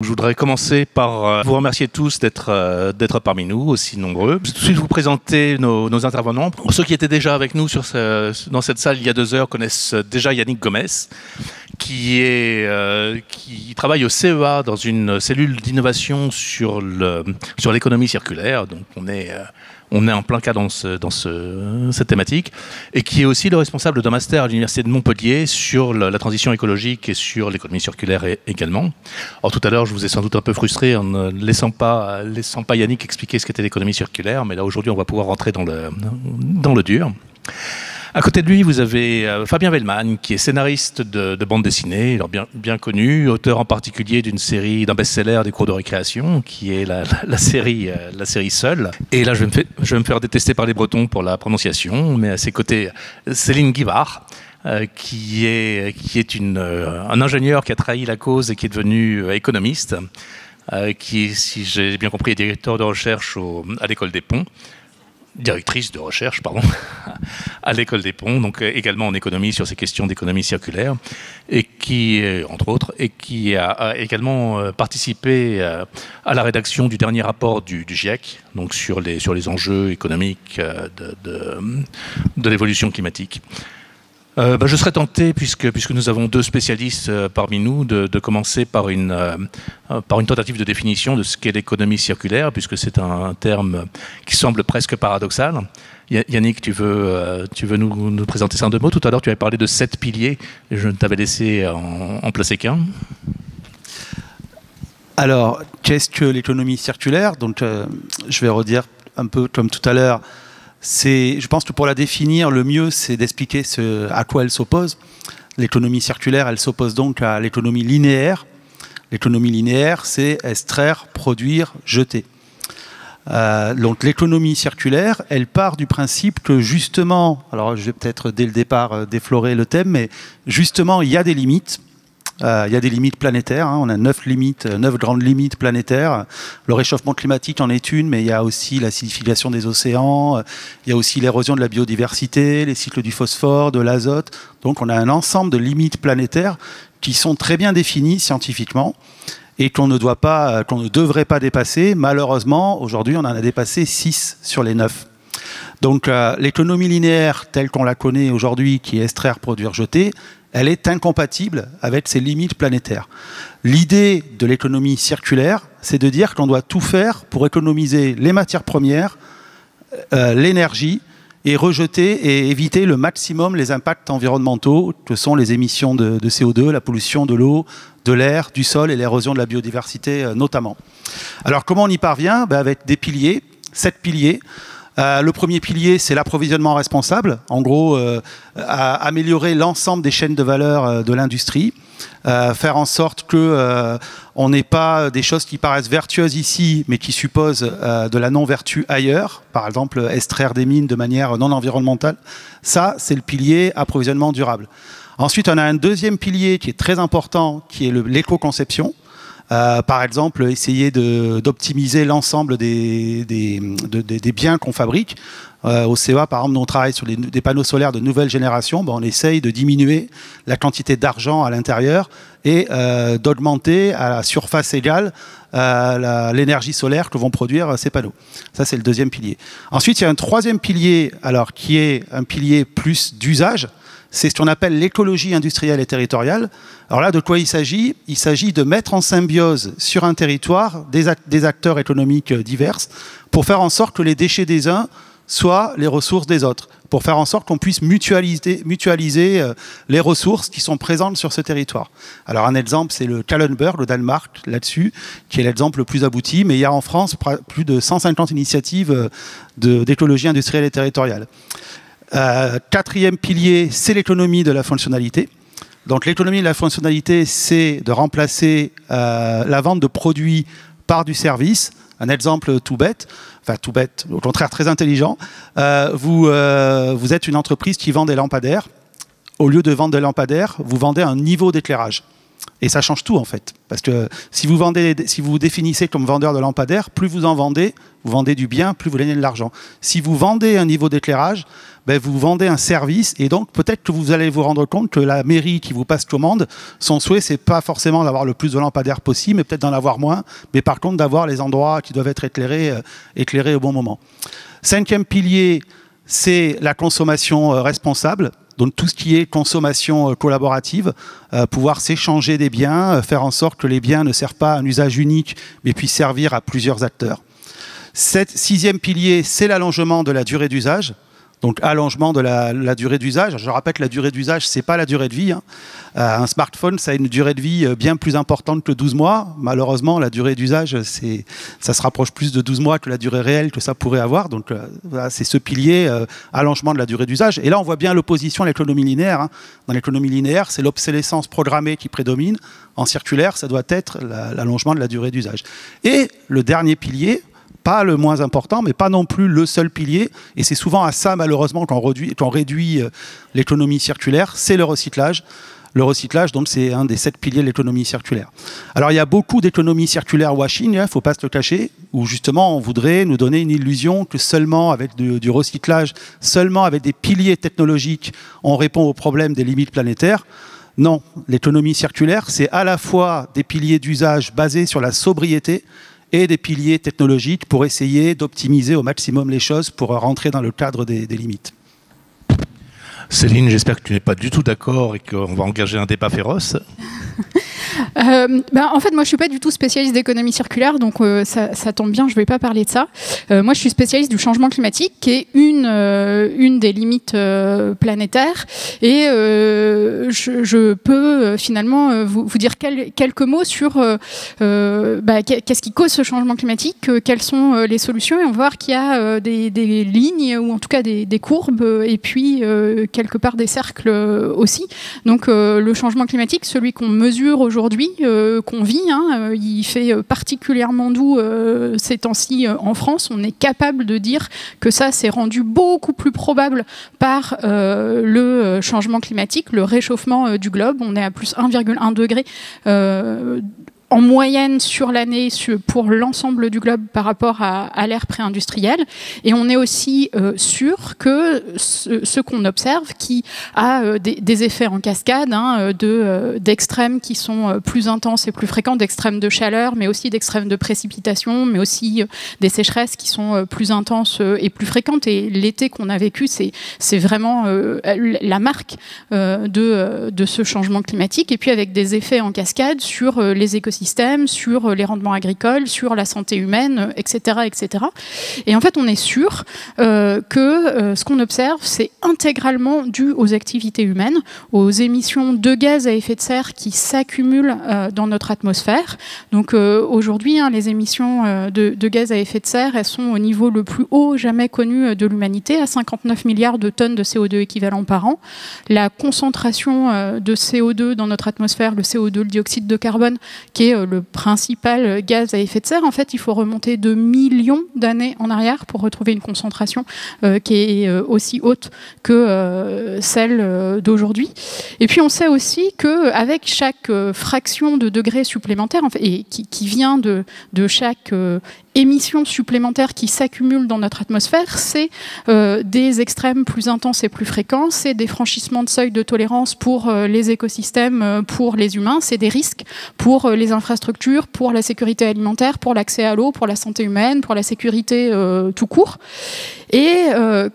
Je voudrais commencer par vous remercier tous d'être parmi nous, aussi nombreux. Je vais tout de suite vous présenter nos intervenants. Pour ceux qui étaient déjà avec nous dans cette salle il y a 2 heures connaissent déjà Yannick Gomes, qui travaille au CEA dans une cellule d'innovation sur l'économie circulaire. Donc on est en plein cas dans cette thématique, et qui est aussi le responsable d'un master à l'Université de Montpellier sur la transition écologique et sur l'économie circulaire également. Alors tout à l'heure, je vous ai sans doute un peu frustré en ne laissant pas Yannick expliquer ce qu'était l'économie circulaire, mais là aujourd'hui on va pouvoir rentrer dans le dur. À côté de lui, vous avez Fabien Wellman, qui est scénariste de bande dessinée, alors bien connu, auteur en particulier d'un best-seller des cours de récréation, qui est la série Seul. Et là, je vais me faire détester par les Bretons pour la prononciation, mais à ses côtés, Céline Guivard, qui est un ingénieur qui a trahi la cause et qui est devenu économiste, qui, si j'ai bien compris, est directeur de recherche à l'École des Ponts. Directrice de recherche, pardon, à l'École des Ponts, donc également en économie sur ces questions d'économie circulaire, et qui, entre autres, a également participé à la rédaction du dernier rapport du GIEC, donc sur les enjeux économiques de l'évolution climatique. Je serais tenté, puisque nous avons 2 spécialistes parmi nous, de commencer par une tentative de définition de ce qu'est l'économie circulaire, puisque c'est un terme qui semble presque paradoxal. Yannick, tu veux nous présenter ça en 2 mots? Tout à l'heure, tu avais parlé de 7 piliers, et je ne t'avais laissé en placer qu'un. Alors, qu'est-ce que l'économie circulaire? Donc, je vais redire un peu comme tout à l'heure. Je pense que pour la définir, le mieux, c'est d'expliquer à quoi elle s'oppose. L'économie circulaire, elle s'oppose donc à l'économie linéaire. L'économie linéaire, c'est extraire, produire, jeter. Donc l'économie circulaire, elle part du principe que justement, alors je vais peut-être dès le départ déflorer le thème, mais justement, il y a des limites. Il y a des limites planétaires, on a 9 grandes limites planétaires. Le réchauffement climatique en est une, mais il y a aussi l'acidification des océans, il y a aussi l'érosion de la biodiversité, les cycles du phosphore, de l'azote. Donc on a un ensemble de limites planétaires qui sont très bien définies scientifiquement et qu'on ne devrait pas dépasser. Malheureusement, aujourd'hui, on en a dépassé 6 sur les 9. Donc l'économie linéaire telle qu'on la connaît aujourd'hui, qui est extraire, produire, jeter, elle est incompatible avec ces limites planétaires. L'idée de l'économie circulaire, c'est de dire qu'on doit tout faire pour économiser les matières premières, l'énergie, et rejeter et éviter le maximum les impacts environnementaux, que sont les émissions de CO2, la pollution de l'eau, de l'air, du sol et l'érosion de la biodiversité notamment. Alors comment on y parvient? Avec des piliers, 7 piliers. Le premier pilier, c'est l'approvisionnement responsable. En gros, améliorer l'ensemble des chaînes de valeur de l'industrie. Faire en sorte qu'on n'ait pas des choses qui paraissent vertueuses ici, mais qui supposent de la non-vertu ailleurs. Par exemple, extraire des mines de manière non environnementale. Ça, c'est le pilier approvisionnement durable. Ensuite, on a un deuxième pilier qui est très important, qui est l'éco-conception. Par exemple, essayer d'optimiser l'ensemble des biens qu'on fabrique. Au CEA, par exemple, nous on travaille sur des panneaux solaires de nouvelle génération. On essaye de diminuer la quantité d'argent à l'intérieur et d'augmenter à la surface égale l'énergie solaire que vont produire ces panneaux. Ça, c'est le deuxième pilier. Ensuite, il y a un troisième pilier, alors, qui est un pilier plus d'usage. C'est ce qu'on appelle l'écologie industrielle et territoriale. Alors là, de quoi il s'agit? Il s'agit de mettre en symbiose sur un territoire des acteurs économiques divers pour faire en sorte que les déchets des uns soient les ressources des autres, pour faire en sorte qu'on puisse mutualiser les ressources qui sont présentes sur ce territoire. Alors un exemple, c'est le Kalundborg, le Danemark, là-dessus, qui est l'exemple le plus abouti, mais il y a en France plus de 150 initiatives d'écologie industrielle et territoriale. Quatrième pilier, c'est l'économie de la fonctionnalité. Donc l'économie de la fonctionnalité, c'est de remplacer la vente de produits par du service. Un exemple tout bête, au contraire très intelligent. Vous êtes une entreprise qui vend des lampadaires. Au lieu de vendre des lampadaires, vous vendez un niveau d'éclairage. Et ça change tout en fait. Parce que si vous vous définissez comme vendeur de lampadaires, plus vous en vendez, vous vendez du bien, plus vous gagnez de l'argent. Si vous vendez un niveau d'éclairage, ben vous vendez un service et donc peut-être que vous allez vous rendre compte que la mairie qui vous passe commande, son souhait c'est pas forcément d'avoir le plus de lampadaires possible, mais peut-être d'en avoir moins, mais par contre d'avoir les endroits qui doivent être éclairés au bon moment. 5e pilier, c'est la consommation responsable. Donc tout ce qui est consommation collaborative, pouvoir s'échanger des biens, faire en sorte que les biens ne servent pas à un usage unique, mais puissent servir à plusieurs acteurs. 6e pilier, c'est l'allongement de la durée d'usage. Donc allongement de la durée d'usage. Je rappelle que la durée d'usage, c'est pas la durée de vie. Hein. Un smartphone, ça a une durée de vie bien plus importante que 12 mois. Malheureusement, la durée d'usage, ça se rapproche plus de 12 mois que la durée réelle que ça pourrait avoir. Donc voilà, c'est ce pilier, allongement de la durée d'usage. Et là, on voit bien l'opposition à l'économie linéaire. Hein. Dans l'économie linéaire, c'est l'obsolescence programmée qui prédomine. En circulaire, ça doit être l'allongement de la durée d'usage. Et le dernier pilier, pas le moins important, mais pas non plus le seul pilier. Et c'est souvent à ça, malheureusement, qu'on réduit l'économie circulaire, c'est le recyclage. Le recyclage, donc, c'est un des 7 piliers de l'économie circulaire. Alors, il y a beaucoup d'économies circulaires washing, il ne faut pas se le cacher, où justement, on voudrait nous donner une illusion que seulement avec du recyclage, seulement avec des piliers technologiques, on répond aux problèmes des limites planétaires. Non, l'économie circulaire, c'est à la fois des piliers d'usage basés sur la sobriété, et des piliers technologiques pour essayer d'optimiser au maximum les choses pour rentrer dans le cadre des limites. Céline, j'espère que tu n'es pas du tout d'accord et qu'on va engager un débat féroce. En fait, moi, je suis pas du tout spécialiste d'économie circulaire, donc ça tombe bien, je vais pas parler de ça. Moi, je suis spécialiste du changement climatique, qui est une des limites planétaires, et je peux finalement vous dire quelques mots sur qu'est-ce qui cause ce changement climatique, quelles sont les solutions, et on va voir qu'il y a des lignes, ou en tout cas des courbes, et puis quelque part des cercles aussi. Donc, le changement climatique, celui qu'on mesure aujourd'hui, qu'on vit, hein, il fait particulièrement doux ces temps-ci en France. On est capable de dire que ça s'est rendu beaucoup plus probable par le changement climatique, le réchauffement du globe. On est à plus 1,1 degré en moyenne sur l'année pour l'ensemble du globe par rapport à l'ère pré-industrielle. Et on est aussi sûr que ce qu'on observe, qui a des effets en cascade, hein, d'extrêmes qui sont plus intenses et plus fréquents, d'extrêmes de chaleur, mais aussi d'extrêmes de précipitation, mais aussi des sécheresses qui sont plus intenses et plus fréquentes. Et l'été qu'on a vécu, c'est vraiment la marque de ce changement climatique. Et puis avec des effets en cascade sur les écosystèmes, sur les rendements agricoles, sur la santé humaine, etc., etc. Et en fait, on est sûr que ce qu'on observe, c'est intégralement dû aux activités humaines, aux émissions de gaz à effet de serre qui s'accumulent dans notre atmosphère. Donc aujourd'hui, hein, les émissions de gaz à effet de serre, elles sont au niveau le plus haut jamais connu de l'humanité, à 59 milliards de tonnes de CO2 équivalent par an. La concentration de CO2 dans notre atmosphère, le CO2, le dioxyde de carbone, qui est le principal gaz à effet de serre, en fait, il faut remonter de millions d'années en arrière pour retrouver une concentration qui est aussi haute que celle d'aujourd'hui. Et puis, on sait aussi qu'avec chaque fraction de degré supplémentaire, en fait, et qui vient de chaque émissions supplémentaires qui s'accumulent dans notre atmosphère, c'est des extrêmes plus intenses et plus fréquents, c'est des franchissements de seuil de tolérance pour les écosystèmes, pour les humains, c'est des risques pour les infrastructures, pour la sécurité alimentaire, pour l'accès à l'eau, pour la santé humaine, pour la sécurité tout court. Et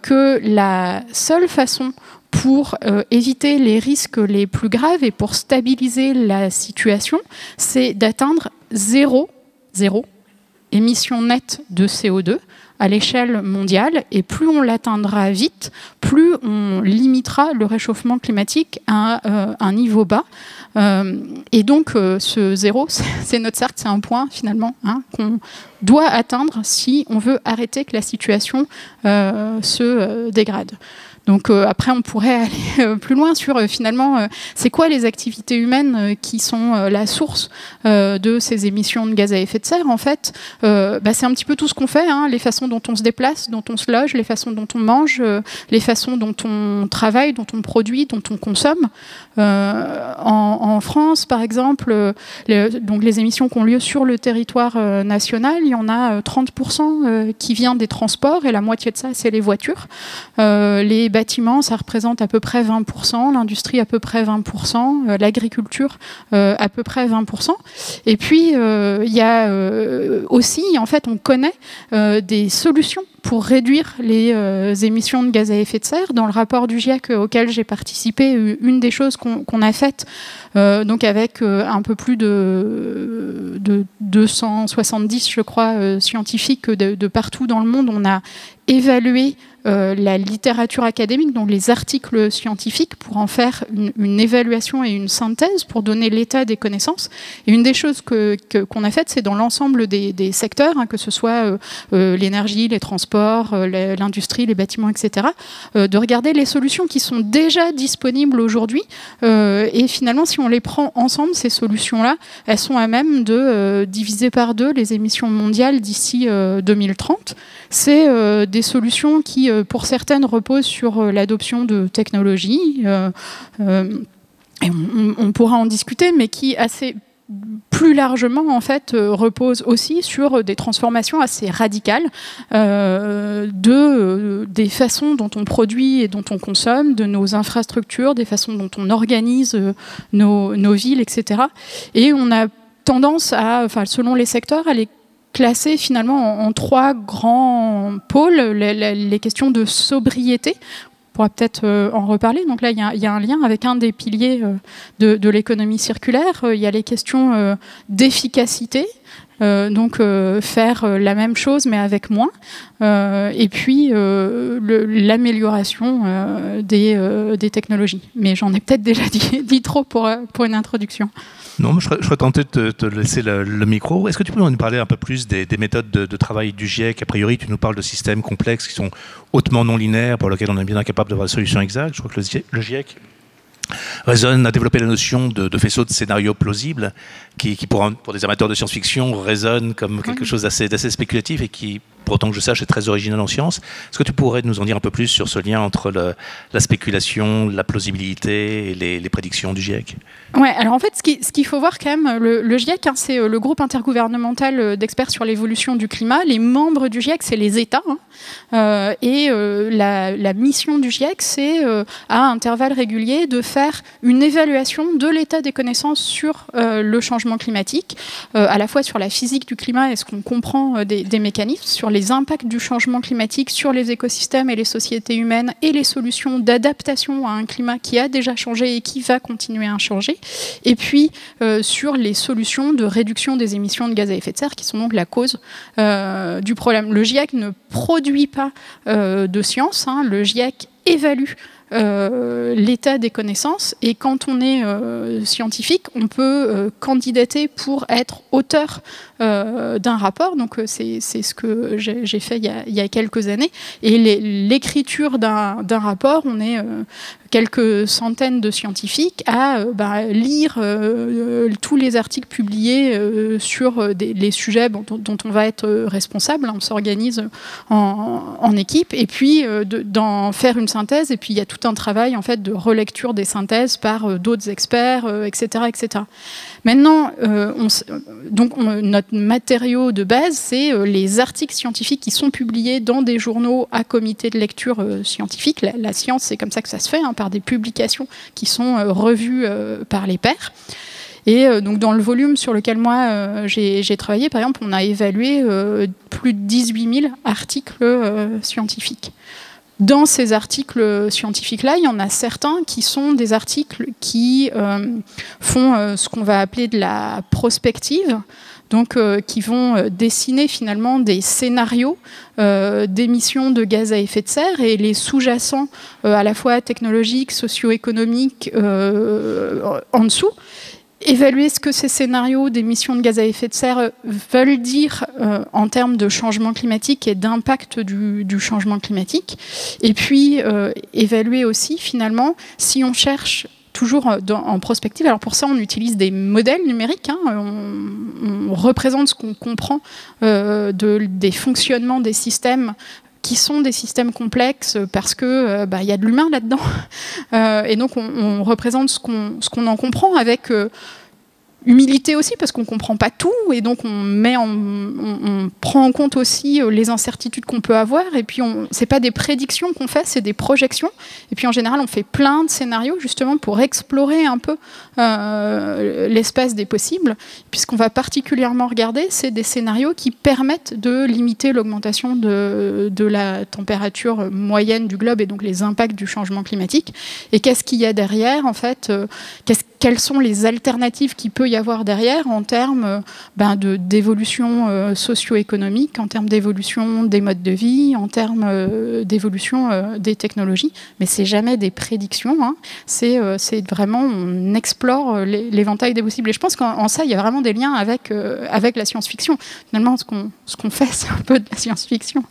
que la seule façon pour éviter les risques les plus graves et pour stabiliser la situation, c'est d'atteindre zéro émission nette de CO2 à l'échelle mondiale, et plus on l'atteindra vite, plus on limitera le réchauffement climatique à un niveau bas. Et donc ce zéro, c'est notre cercle, c'est un point finalement, hein, qu'on doit atteindre si on veut arrêter que la situation se dégrade. Donc après, on pourrait aller plus loin sur finalement, c'est quoi les activités humaines qui sont la source de ces émissions de gaz à effet de serre. En fait, c'est un petit peu tout ce qu'on fait, hein, les façons dont on se déplace, dont on se loge, les façons dont on mange, les façons dont on travaille, dont on produit, dont on consomme. En France, par exemple, donc les émissions qui ont lieu sur le territoire national, il y en a 30% qui vient des transports, et la moitié de ça, c'est les voitures. Les bâtiments, ça représente à peu près 20%, l'industrie à peu près 20%, l'agriculture à peu près 20%. Et puis, il y a aussi, en fait, on connaît des solutions pour réduire les émissions de gaz à effet de serre. Dans le rapport du GIEC auquel j'ai participé, une des choses qu'on a faites, donc avec un peu plus de 270, je crois, scientifiques de partout dans le monde, on a évalué la littérature académique, donc les articles scientifiques, pour en faire une évaluation et une synthèse pour donner l'état des connaissances. Et une des choses qu'on a faites, c'est dans l'ensemble des secteurs, hein, que ce soit l'énergie, les transports, l'industrie, les bâtiments, etc., de regarder les solutions qui sont déjà disponibles aujourd'hui. Et finalement, si on les prend ensemble, ces solutions-là, elles sont à même de diviser par 2 les émissions mondiales d'ici 2030. C'est des solutions qui, pour certaines, reposent sur l'adoption de technologies. Et on pourra en discuter, mais qui, plus largement, en fait, repose aussi sur des transformations assez radicales des façons dont on produit et dont on consomme, de nos infrastructures, des façons dont on organise nos villes, etc. Et on a tendance à, selon les secteurs, à les classer finalement en 3 grands pôles. Les questions de sobriété, on pourra peut-être en reparler. Donc là, il y a un lien avec un des piliers de l'économie circulaire. Il y a les questions d'efficacité, donc faire la même chose mais avec moins. Et puis l'amélioration des technologies. Mais j'en ai peut-être déjà dit trop pour une introduction. Non, je serais tenté de te laisser le micro. Est-ce que tu peux nous parler un peu plus des méthodes de travail du GIEC? A priori, tu nous parles de systèmes complexes qui sont hautement non linéaires, pour lesquels on est bien incapable d'avoir la solution exacte. Je crois que le GIEC a développé la notion de faisceau de scénarios plausibles, qui pour des amateurs de science-fiction, résonne comme quelque chose d'assez spéculatif et qui, pour autant que je sache, est très original en science. Est-ce que tu pourrais nous en dire un peu plus sur ce lien entre la spéculation, la plausibilité et les prédictions du GIEC? Ouais, alors en fait, ce qu'il faut voir quand même, le GIEC, hein, c'est le groupe intergouvernemental d'experts sur l'évolution du climat. Les membres du GIEC, c'est les États. Hein, et la mission du GIEC, c'est à intervalles réguliers de faire une évaluation de l'état des connaissances sur le changement climatique, à la fois sur la physique du climat et ce qu'on comprend des mécanismes, sur les impacts du changement climatique sur les écosystèmes et les sociétés humaines et les solutions d'adaptation à un climat qui a déjà changé et qui va continuer à changer. Et puis sur les solutions de réduction des émissions de gaz à effet de serre qui sont donc la cause du problème. Le GIEC ne produit pas de science, hein. Le GIEC évalue l'état des connaissances, et quand on est scientifique, on peut candidater pour être auteur d'un rapport. Donc c'est ce que j'ai fait il y a quelques années, et l'écriture d'un rapport, on est quelques centaines de scientifiques à lire tous les articles publiés sur les sujets dont on va être responsable. On s'organise en équipe, et puis d'en faire une synthèse, et puis il y a tout un travail en fait de relecture des synthèses par d'autres experts, etc., etc. Maintenant, notre matériau de base, c'est les articles scientifiques qui sont publiés dans des journaux à comité de lecture scientifique. La science, c'est comme ça que ça se fait, hein, par des publications qui sont revues par les pairs. Et donc dans le volume sur lequel moi j'ai travaillé, par exemple, on a évalué plus de 18 000 articles scientifiques. Dans ces articles scientifiques-là, il y en a certains qui sont des articles qui font ce qu'on va appeler de la prospective, donc qui vont dessiner finalement des scénarios d'émissions de gaz à effet de serre, et les sous-jacents à la fois technologiques, socio-économiques en dessous. évaluer ce que ces scénarios d'émissions de gaz à effet de serre veulent dire en termes de changement climatique et d'impact du changement climatique. Et puis, évaluer aussi, finalement, si on cherche toujours en prospective. Alors pour ça, on utilise des modèles numériques. On représente ce qu'on comprend des fonctionnements des systèmes qui sont des systèmes complexes parce que y a de l'humain là-dedans. Et donc, on représente ce qu'on en comprend avec humilité aussi, parce qu'on ne comprend pas tout, et donc on prend en compte aussi les incertitudes qu'on peut avoir, et puis c'est pas des prédictions qu'on fait, c'est des projections, et puis en général on fait plein de scénarios justement pour explorer un peu l'espace des possibles. Puis ce qu'on va particulièrement regarder, c'est des scénarios qui permettent de limiter l'augmentation de la température moyenne du globe, et donc les impacts du changement climatique, et qu'est-ce qu'il y a derrière en fait, quelles sont les alternatives qu'il peut y avoir derrière en termes d'évolution socio-économique, en termes d'évolution des modes de vie, en termes d'évolution des technologies. Mais c'est jamais des prédictions, c'est vraiment, on explore l'éventail des possibles. Et je pense qu'en ça, il y a vraiment des liens avec la science-fiction. Finalement, ce qu'on fait, c'est un peu de la science-fiction.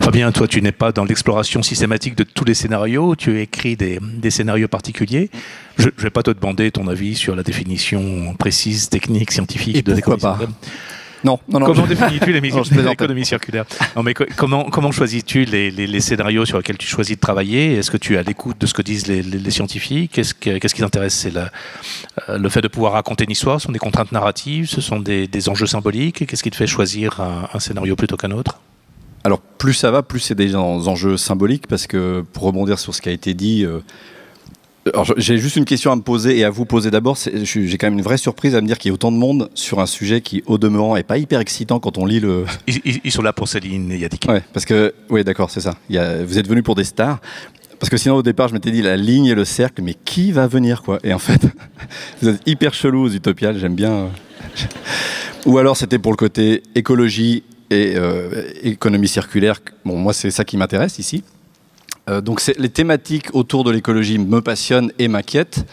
Fabien, toi, tu n'es pas dans l'exploration systématique de tous les scénarios, tu écris des scénarios particuliers. Je ne vais pas te demander ton avis sur la définition précise, technique, scientifique de l'économie circulaire. Non. Comment définis-tu l'économie circulaire? Non, mais comment choisis-tu les scénarios sur lesquels tu choisis de travailler? Est-ce que tu es à l'écoute de ce que disent les scientifiques? Qu'est-ce qui t'intéresse? C'est le fait de pouvoir raconter une histoire? Ce sont des contraintes narratives? Ce sont des enjeux symboliques? Qu'est-ce qui te fait choisir un scénario plutôt qu'un autre? Alors plus ça va, plus c'est des enjeux symboliques, parce que pour rebondir sur ce qui a été dit, j'ai juste une question à me poser et à vous poser d'abord. J'ai quand même une vraie surprise à me dire qu'il y ait autant de monde sur un sujet qui, au demeurant, est pas hyper excitant quand on lit le... Ils sont là pour Céline et Yannick. Ouais, parce que, oui, d'accord, c'est ça. Vous êtes venus pour des stars. Parce que sinon, au départ, je m'étais dit la ligne et le cercle, mais qui va venir, quoi? Et en fait, vous êtes hyper chelous aux Utopiales, j'aime bien. Ou alors, c'était pour le côté écologie et économie circulaire. Bon, moi, c'est ça qui m'intéresse ici. Donc, les thématiques autour de l'écologie me passionnent et m'inquiètent.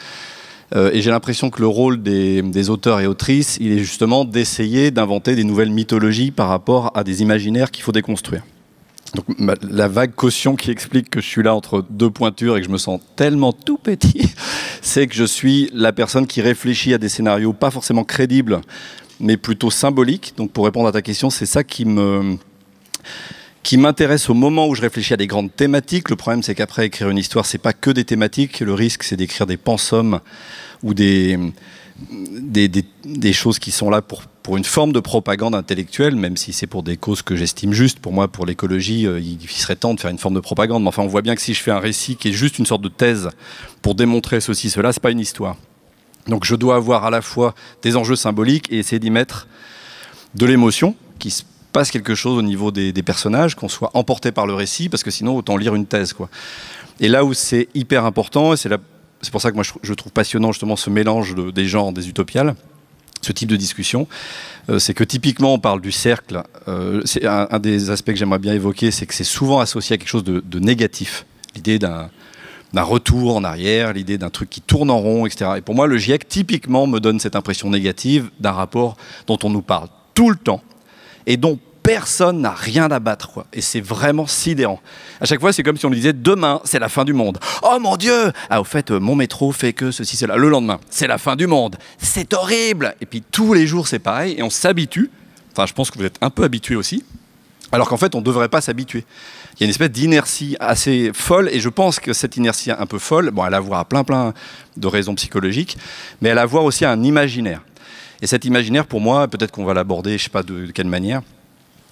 Et j'ai l'impression que le rôle des auteurs et autrices, il est justement d'essayer d'inventer des nouvelles mythologies par rapport à des imaginaires qu'il faut déconstruire. Donc, la vague caution qui explique que je suis là entre deux pointures et que je me sens tellement tout petit, c'est que je suis la personne qui réfléchit à des scénarios pas forcément crédibles, mais plutôt symboliques. Donc, pour répondre à ta question, c'est ça qui m'intéresse au moment où je réfléchis à des grandes thématiques. Le problème, c'est qu'après, écrire une histoire, c'est pas que des thématiques. Le risque, c'est d'écrire des pensums ou des choses qui sont là pour une forme de propagande intellectuelle, même si c'est pour des causes que j'estime justes. Pour moi, pour l'écologie, il serait temps de faire une forme de propagande. Mais enfin, on voit bien que si je fais un récit qui est juste une sorte de thèse pour démontrer ceci, cela, c'est pas une histoire. Donc je dois avoir à la fois des enjeux symboliques et essayer d'y mettre de l'émotion, qui se passe quelque chose au niveau des personnages, qu'on soit emporté par le récit, parce que sinon, autant lire une thèse, quoi. Et là où c'est hyper important, et c'est pour ça que moi je trouve passionnant justement ce mélange des genres des utopiales, ce type de discussion, c'est que typiquement on parle du cercle. C'est un des aspects que j'aimerais bien évoquer, c'est que c'est souvent associé à quelque chose de négatif. L'idée d'un retour en arrière, l'idée d'un truc qui tourne en rond, etc. Et pour moi, le GIEC, typiquement, me donne cette impression négative d'un rapport dont on nous parle tout le temps et dont personne n'a rien à battre, quoi. Et c'est vraiment sidérant. À chaque fois, c'est comme si on nous disait « Demain, c'est la fin du monde. Oh mon Dieu! Ah, au fait, mon métro fait que ceci, cela. Le lendemain, c'est la fin du monde. C'est horrible !» Et puis, tous les jours, c'est pareil. Et on s'habitue. Enfin, je pense que vous êtes un peu habitués aussi. Alors qu'en fait, on ne devrait pas s'habituer. Il y a une espèce d'inertie assez folle, et je pense que cette inertie un peu folle, bon, elle a à voir à plein de raisons psychologiques, mais elle a à voir aussi à un imaginaire. Et cet imaginaire, pour moi, peut-être qu'on va l'aborder, je ne sais pas de quelle manière,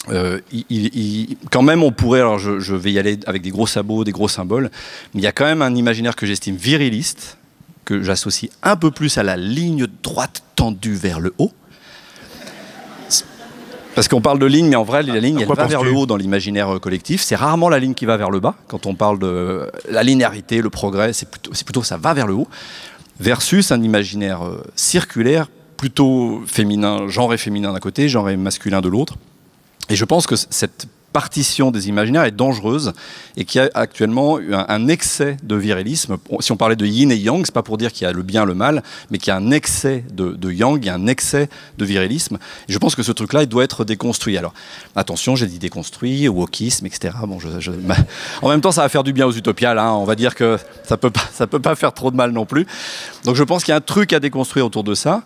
quand même on pourrait, alors je vais y aller avec des gros sabots, des gros symboles, mais il y a quand même un imaginaire que j'estime viriliste, que j'associe un peu plus à la ligne droite tendue vers le haut. Parce qu'on parle de ligne, mais en vrai, la ligne, elle va vers le haut dans l'imaginaire collectif. C'est rarement la ligne qui va vers le bas. Quand on parle de la linéarité, le progrès, c'est plutôt ça va vers le haut. Versus un imaginaire circulaire, plutôt féminin, genré féminin d'un côté, genré masculin de l'autre. Et je pense que cette partition des imaginaires est dangereuse et qu'il y a actuellement un excès de virilisme. Si on parlait de yin et yang, c'est pas pour dire qu'il y a le bien, le mal, mais qu'il y a un excès de yang, il y a un excès de virilisme. Et je pense que ce truc-là, il doit être déconstruit. Alors, attention, j'ai dit déconstruit, wokisme, etc. Bon, en même temps, ça va faire du bien aux utopiales, hein. On va dire que ça peut pas faire trop de mal non plus. Donc je pense qu'il y a un truc à déconstruire autour de ça.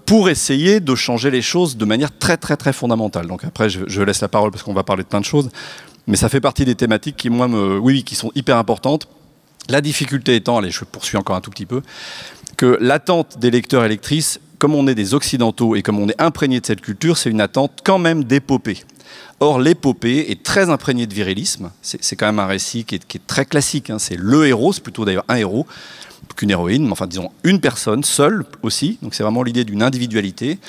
Pour essayer de changer les choses de manière très très très fondamentale. Donc après, je laisse la parole parce qu'on va parler de plein de choses, mais ça fait partie des thématiques qui, moi, qui sont hyper importantes. La difficulté étant, allez, je poursuis encore un tout petit peu, que l'attente des lecteurs et lectrices, comme on est des Occidentaux et comme on est imprégné de cette culture, c'est une attente quand même d'épopée. Or, l'épopée est très imprégnée de virilisme. C'est quand même un récit qui est très classique, hein. C'est le héros, c'est plutôt d'ailleurs un héros, qu'une héroïne, mais enfin disons une personne seule aussi, donc c'est vraiment l'idée d'une individualité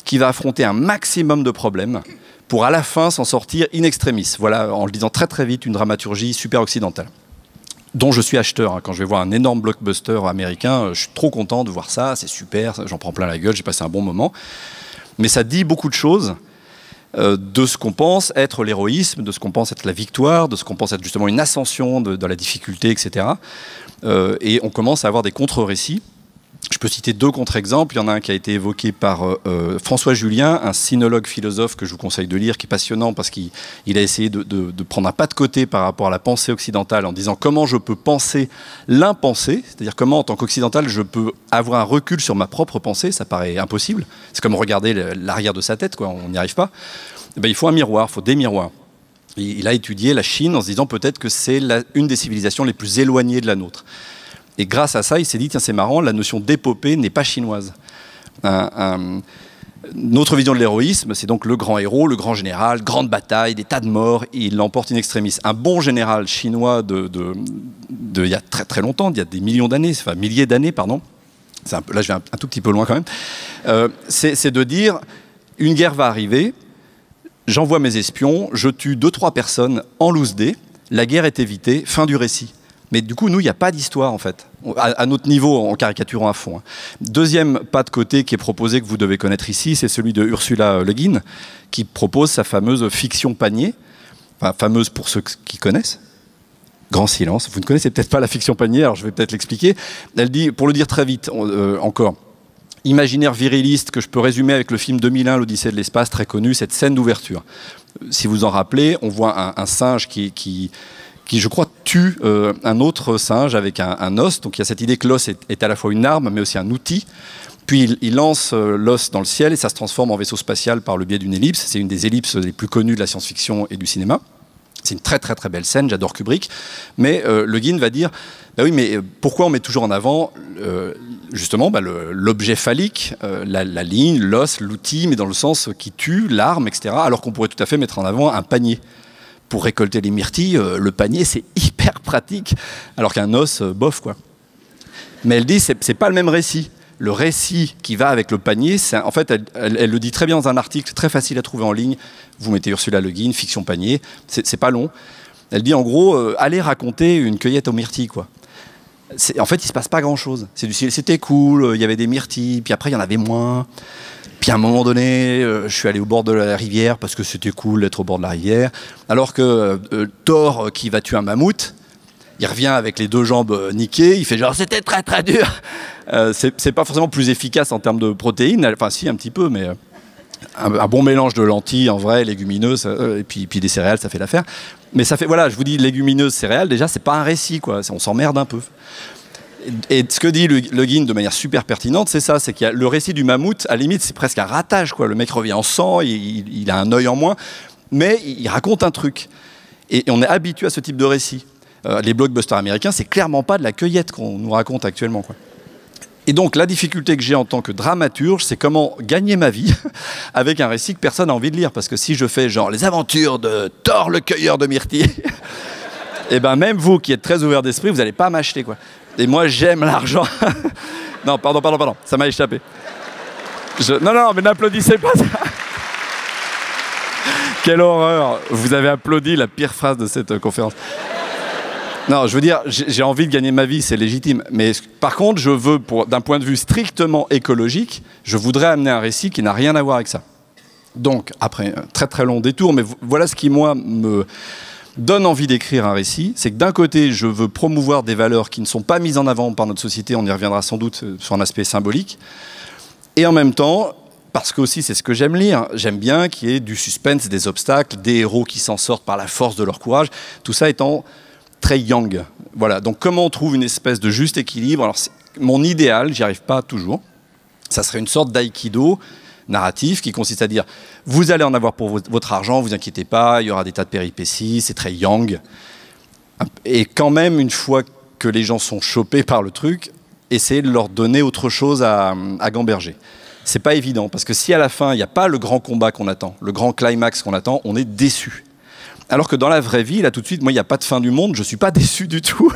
qui va affronter un maximum de problèmes pour à la fin s'en sortir in extremis. Voilà, en le disant très très vite, une dramaturgie super occidentale, dont je suis acheteur, hein. Quand je vais voir un énorme blockbuster américain, je suis trop content de voir ça, c'est super, j'en prends plein la gueule, j'ai passé un bon moment, mais ça dit beaucoup de choses de ce qu'on pense être l'héroïsme, de ce qu'on pense être la victoire, de ce qu'on pense être justement une ascension de la difficulté, etc. Et on commence à avoir des contre-récits. Je peux citer 2 contre-exemples. Il y en a un qui a été évoqué par François Julien, un sinologue philosophe que je vous conseille de lire, qui est passionnant parce qu'il a essayé de prendre un pas de côté par rapport à la pensée occidentale en disant comment je peux penser l'impensé, c'est-à-dire comment en tant qu'occidental je peux avoir un recul sur ma propre pensée. Ça paraît impossible. C'est comme regarder l'arrière de sa tête, quoi. On n'y arrive pas. Et ben, il faut un miroir, il faut des miroirs. Il a étudié la Chine en se disant peut-être que c'est une des civilisations les plus éloignées de la nôtre. Et grâce à ça, il s'est dit, tiens, c'est marrant, la notion d'épopée n'est pas chinoise. Notre vision de l'héroïsme, c'est donc le grand héros, le grand général, grande bataille, des tas de morts, et il l'emporte in extremis. Un bon général chinois il y a très très longtemps, il y a des millions d'années, enfin milliers d'années, pardon. Là, je vais un tout petit peu loin quand même. C'est de dire, une guerre va arriver, j'envoie mes espions, je tue 2-3 personnes en loose dé, la guerre est évitée, fin du récit. Mais du coup, nous, il n'y a pas d'histoire, en fait, à notre niveau, en caricaturant à fond. Deuxième pas de côté qui est proposé, que vous devez connaître ici, c'est celui de Ursula Le Guin, qui propose sa fameuse fiction panier, enfin, fameuse pour ceux qui connaissent. Grand silence, vous ne connaissez peut-être pas la fiction panier, alors je vais peut-être l'expliquer. Elle dit, pour le dire très vite, encore, imaginaire viriliste que je peux résumer avec le film 2001, l'Odyssée de l'espace, très connu, cette scène d'ouverture. Si vous en rappelez, on voit un singe qui, je crois, tue un autre singe avec un os. Donc il y a cette idée que l'os est à la fois une arme, mais aussi un outil. Puis il lance l'os dans le ciel et ça se transforme en vaisseau spatial par le biais d'une ellipse. C'est une des ellipses les plus connues de la science-fiction et du cinéma. C'est une très très très belle scène, j'adore Kubrick. Mais Le Guin va dire, bah oui, mais pourquoi on met toujours en avant justement l'objet phallique, la ligne, l'os, l'outil, mais dans le sens qui tue, l'arme, etc. Alors qu'on pourrait tout à fait mettre en avant un panier. Pour récolter les myrtilles, le panier, c'est hyper pratique, alors qu'un os, bof, quoi. Mais elle dit, c'est pas le même récit. Le récit qui va avec le panier, en fait, elle le dit très bien dans un article, très facile à trouver en ligne. Vous mettez Ursula Le Guin, fiction panier, c'est pas long. Elle dit, en gros, allez raconter une cueillette aux myrtilles, quoi. En fait, il se passe pas grand-chose. C'était cool, il y avait des myrtilles, puis après, il y en avait moins. Puis à un moment donné, je suis allé au bord de la rivière parce que c'était cool d'être au bord de la rivière. Alors que Thor, qui va tuer un mammouth, il revient avec les 2 jambes niquées, il fait genre c'était très très dur. C'est pas forcément plus efficace en termes de protéines, enfin si un petit peu, mais un bon mélange de lentilles en vrai, légumineuses, et puis des céréales, ça fait l'affaire. Mais ça fait, voilà, je vous dis légumineuses, céréales, déjà c'est pas un récit, quoi. On s'emmerde un peu. Et ce que dit Le Guin de manière super pertinente, c'est ça, c'est qu'il y a le récit du mammouth, à la limite, c'est presque un ratage, quoi. Le mec revient en sang, il a un œil en moins, mais il raconte un truc. Et on est habitué à ce type de récit. Les blockbusters américains, c'est clairement pas de la cueillette qu'on nous raconte actuellement, quoi. Et donc, la difficulté que j'ai en tant que dramaturge, c'est comment gagner ma vie avec un récit que personne n'a envie de lire. Parce que si je fais genre les aventures de Thor le cueilleur de myrtilles, et ben même vous qui êtes très ouvert d'esprit, vous n'allez pas m'acheter, quoi. Et moi, j'aime l'argent. Non, pardon, ça m'a échappé. Non, mais n'applaudissez pas ça. Quelle horreur. Vous avez applaudi la pire phrase de cette conférence. Non, je veux dire, j'ai envie de gagner ma vie, c'est légitime. Mais par contre, je veux, d'un point de vue strictement écologique, je voudrais amener un récit qui n'a rien à voir avec ça. Donc, après un très très long détour, mais voilà ce qui, moi, me donne envie d'écrire un récit, c'est que d'un côté, je veux promouvoir des valeurs qui ne sont pas mises en avant par notre société, on y reviendra sans doute sur un aspect symbolique, et en même temps, parce que aussi c'est ce que j'aime lire, j'aime bien qu'il y ait du suspense, des obstacles, des héros qui s'en sortent par la force de leur courage, tout ça étant très yang. Voilà, donc comment on trouve une espèce de juste équilibre? Alors, mon idéal, j'y arrive pas toujours, ça serait une sorte d'aïkido narratif qui consiste à dire vous allez en avoir pour votre argent, vous inquiétez pas, il y aura des tas de péripéties, c'est très yang. Et quand même, une fois que les gens sont chopés par le truc, essayer de leur donner autre chose à gamberger. C'est pas évident, parce que si à la fin, il n'y a pas le grand combat qu'on attend, le grand climax qu'on attend, on est déçu. Alors que dans la vraie vie, là tout de suite, moi, il n'y a pas de fin du monde, je ne suis pas déçu du tout,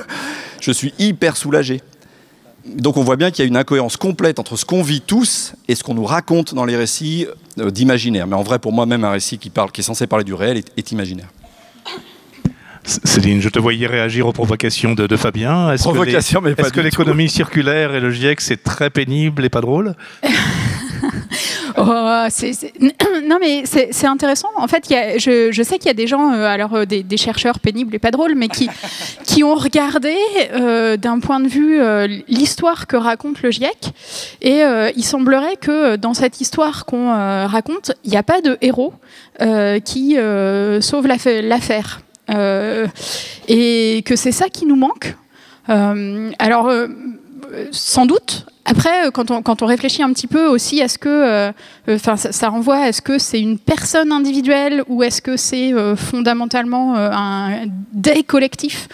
je suis hyper soulagé. Donc on voit bien qu'il y a une incohérence complète entre ce qu'on vit tous et ce qu'on nous raconte dans les récits d'imaginaire. Mais en vrai, pour moi, même un récit qui est censé parler du réel est imaginaire. Céline, je te voyais réagir aux provocations de Fabien. Est-ce que l'économie circulaire et le GIEC, c'est très pénible et pas drôle? Non, mais c'est intéressant. En fait, je sais qu'il y a des gens, des chercheurs pénibles et pas drôles, mais qui ont regardé d'un point de vue l'histoire que raconte le GIEC. Et il semblerait que dans cette histoire qu'on raconte, il n'y a pas de héros qui sauve l'affaire. Et que c'est ça qui nous manque. Sans doute. Après, quand on réfléchit un petit peu aussi, est-ce que, ça renvoie à est-ce que c'est une personne individuelle ou est-ce que c'est fondamentalement des collectifs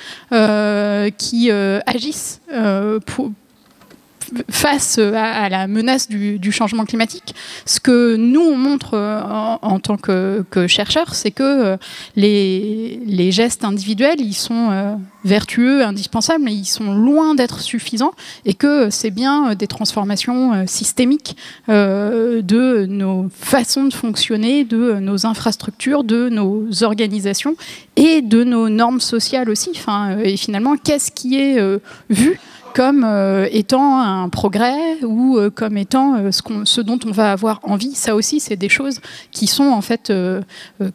qui agissent face à la menace du changement climatique? Ce que nous, on montre en tant que chercheurs, c'est que les gestes individuels, ils sont vertueux, indispensables, mais ils sont loin d'être suffisants et que c'est bien des transformations systémiques de nos façons de fonctionner, de nos infrastructures, de nos organisations et de nos normes sociales aussi. Et finalement, qu'est-ce qui est vu comme étant un progrès ou comme étant ce dont on va avoir envie? Ça aussi, c'est des choses qui sont en fait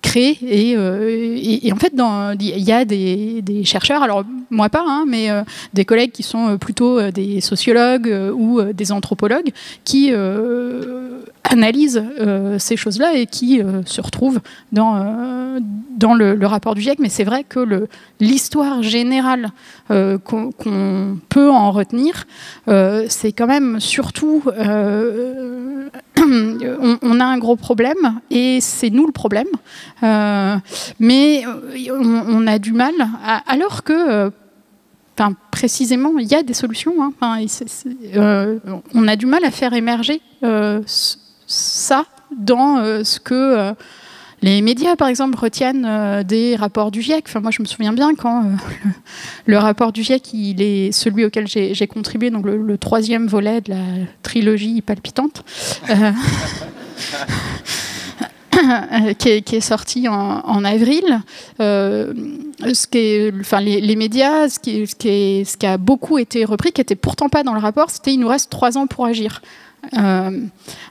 créées et en fait, il y a des chercheurs, alors moi pas, mais des collègues qui sont plutôt des sociologues ou des anthropologues qui analysent ces choses-là et qui se retrouvent dans le rapport du GIEC. Mais c'est vrai que l'histoire générale qu'on peut en retenir, c'est quand même surtout on a un gros problème et c'est nous le problème, mais on a du mal alors que précisément il y a des solutions, on a du mal à faire émerger ça dans ce que les médias, par exemple, retiennent des rapports du GIEC. Moi, je me souviens bien quand le rapport du GIEC, il est celui auquel j'ai contribué, donc le 3e volet de la trilogie palpitante, qui est sorti en avril. Les médias, ce qui a beaucoup été repris, qui n'était pourtant pas dans le rapport, c'était « il nous reste 3 ans pour agir ».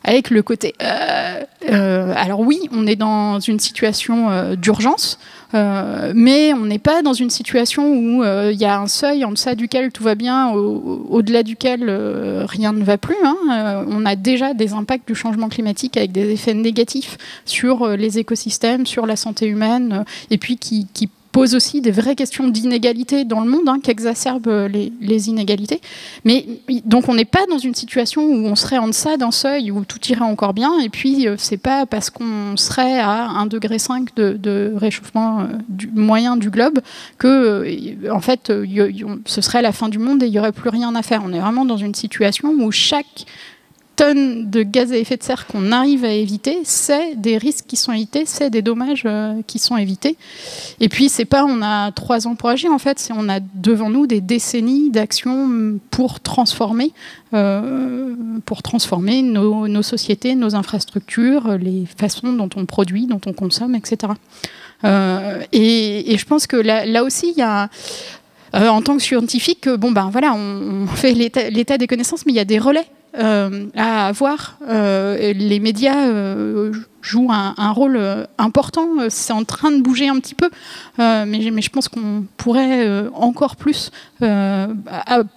Avec le côté alors oui, on est dans une situation d'urgence, mais on n'est pas dans une situation où il y a un seuil en deçà duquel tout va bien, au-delà duquel rien ne va plus. On a déjà des impacts du changement climatique avec des effets négatifs sur les écosystèmes, sur la santé humaine, et puis qui pose aussi des vraies questions d'inégalité dans le monde, qui exacerbent les inégalités. Mais donc on n'est pas dans une situation où on serait en deçà d'un seuil où tout irait encore bien, et puis c'est pas parce qu'on serait à 1,5 degré de réchauffement moyen du globe que en fait ce serait la fin du monde et il n'y aurait plus rien à faire. On est vraiment dans une situation où chaque tonnes de gaz à effet de serre qu'on arrive à éviter, c'est des risques qui sont évités, c'est des dommages qui sont évités. Et puis, c'est pas on a 3 ans pour agir, en fait, c'est on a devant nous des décennies d'actions pour transformer nos sociétés, nos infrastructures, les façons dont on produit, dont on consomme, etc. Et je pense que là aussi, il y a... en tant que scientifique, on fait l'état des connaissances, mais il y a des relais à avoir. Les médias jouent un rôle important. C'est en train de bouger un petit peu, mais je pense qu'on pourrait encore plus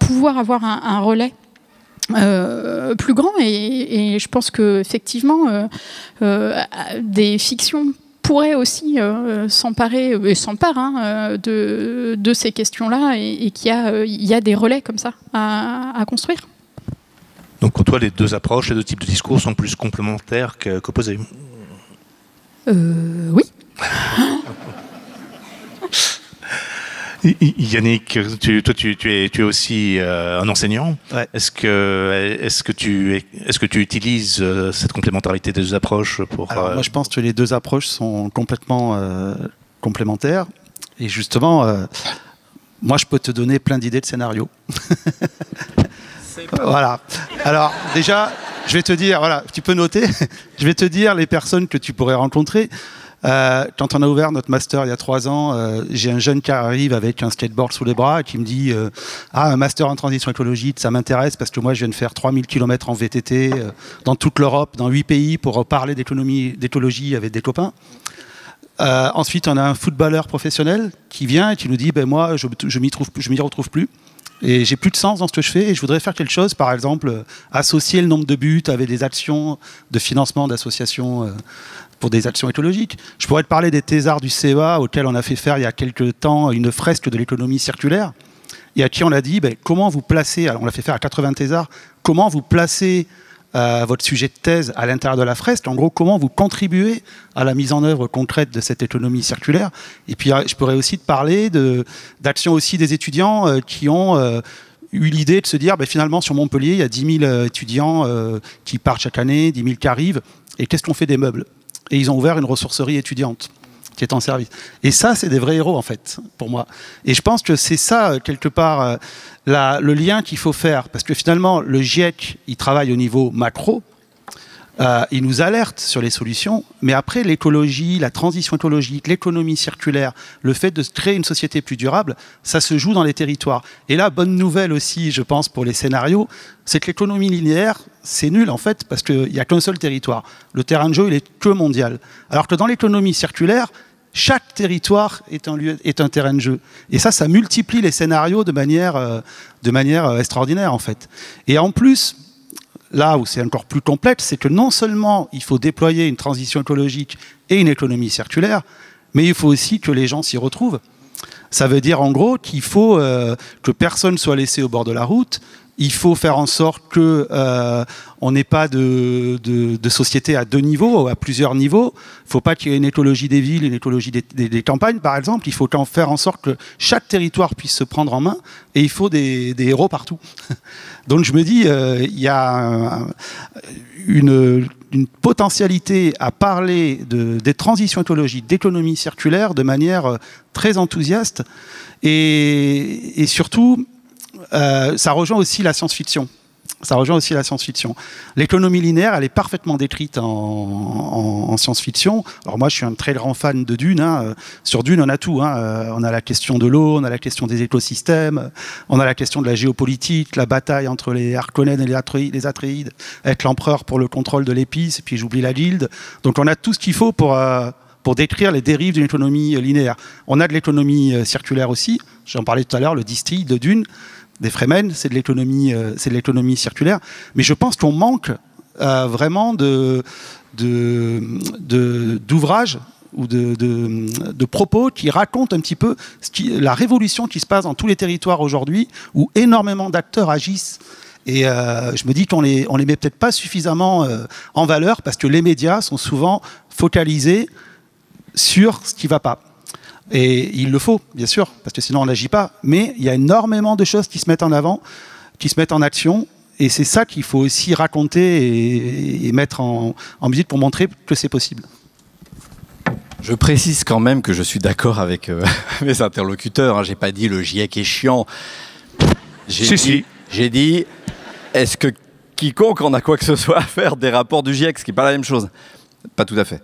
pouvoir avoir un relais plus grand, et je pense qu'effectivement des fictions pourraient aussi s'emparer et s'emparent de ces questions-là, et qu'il y a des relais comme ça à construire. Donc pour toi, les deux approches, les deux types de discours sont plus complémentaires qu'opposés. Oui. Yannick, tu es aussi un enseignant. Ouais. Est-ce que tu utilises cette complémentarité des deux approches pour Alors, moi, je pense que les deux approches sont complètement complémentaires. Et justement, moi, je peux te donner plein d'idées de scénarios. Voilà. Alors, déjà, je vais te dire, voilà, tu peux noter, je vais te dire les personnes que tu pourrais rencontrer. Quand on a ouvert notre master il y a 3 ans, j'ai un jeune qui arrive avec un skateboard sous les bras et qui me dit un master en transition écologique, ça m'intéresse parce que moi je viens de faire 3000 km en VTT dans toute l'Europe, dans 8 pays pour parler d'écologie avec des copains. Ensuite, on a un footballeur professionnel qui vient et qui nous dit moi je m'y retrouve plus. Et j'ai plus de sens dans ce que je fais et je voudrais faire quelque chose, par exemple, associer le nombre de buts avec des actions de financement d'associations pour des actions écologiques. Je pourrais te parler des thésards du CEA auxquels on a fait faire il y a quelques temps une fresque de l'économie circulaire et à qui on a dit comment vous placez, alors on l'a fait faire à 80 thésards, comment vous placez votre sujet de thèse à l'intérieur de la fresque, en gros comment vous contribuez à la mise en œuvre concrète de cette économie circulaire. Et puis je pourrais aussi te parler d'actions aussi des étudiants qui ont eu l'idée de se dire finalement sur Montpellier il y a 10 000 étudiants qui partent chaque année, 10 000 qui arrivent, et qu'est-ce qu'on fait des meubles? Et ils ont ouvert une ressourcerie étudiante qui est en service. Et ça, c'est des vrais héros, en fait, pour moi. Et je pense que c'est ça, quelque part, le lien qu'il faut faire. Parce que finalement, le GIEC, il travaille au niveau macro, il nous alerte sur les solutions, mais après, l'écologie, la transition écologique, l'économie circulaire, le fait de créer une société plus durable, ça se joue dans les territoires. Et là, bonne nouvelle aussi, je pense, pour les scénarios, c'est que l'économie linéaire, c'est nul en fait, parce qu'il n'y a qu'un seul territoire. Le terrain de jeu, il est que mondial. Alors que dans l'économie circulaire, chaque territoire est un terrain de jeu. Et ça multiplie les scénarios de manière extraordinaire en fait. Et en plus, là où c'est encore plus complexe, c'est que non seulement il faut déployer une transition écologique et une économie circulaire, mais il faut aussi que les gens s'y retrouvent. Ça veut dire en gros qu'il faut que personne soit laissé au bord de la route. Il faut faire en sorte qu'on n'ait pas de société à 2 niveaux, à plusieurs niveaux. Il ne faut pas qu'il y ait une écologie des villes, une écologie des campagnes, par exemple. Il faut faire en sorte que chaque territoire puisse se prendre en main, et il faut des héros partout. Donc je me dis, il y a une potentialité à parler des transitions écologiques, d'économie circulaire de manière très enthousiaste, et surtout, ça rejoint aussi la science-fiction. L'économie linéaire, elle est parfaitement décrite en science-fiction. Alors moi, je suis un très grand fan de Dune. Sur Dune, on a tout. On a la question de l'eau, on a la question des écosystèmes, on a la question de la géopolitique, la bataille entre les Harkonnen et les Atreides, avec l'empereur pour le contrôle de l'épice, et puis j'oublie la Guilde. Donc on a tout ce qu'il faut pour décrire les dérives d'une économie linéaire. On a de l'économie circulaire aussi. J'en parlais tout à l'heure, le distill de Dune, des Fremen, c'est de l'économie circulaire. Mais je pense qu'on manque vraiment d'ouvrages ou de propos qui racontent un petit peu la révolution qui se passe dans tous les territoires aujourd'hui, où énormément d'acteurs agissent. Et je me dis qu'on les met peut-être pas suffisamment en valeur, parce que les médias sont souvent focalisés sur ce qui ne va pas. Et il le faut, bien sûr, parce que sinon on n'agit pas. Mais il y a énormément de choses qui se mettent en avant, qui se mettent en action. Et c'est ça qu'il faut aussi raconter et mettre en musique pour montrer que c'est possible. Je précise quand même que je suis d'accord avec mes interlocuteurs. Je n'ai pas dit le GIEC est chiant. J'ai dit, est-ce que quiconque en a quoi que ce soit à faire des rapports du GIEC, ce qui n'est pas la même chose? Pas tout à fait.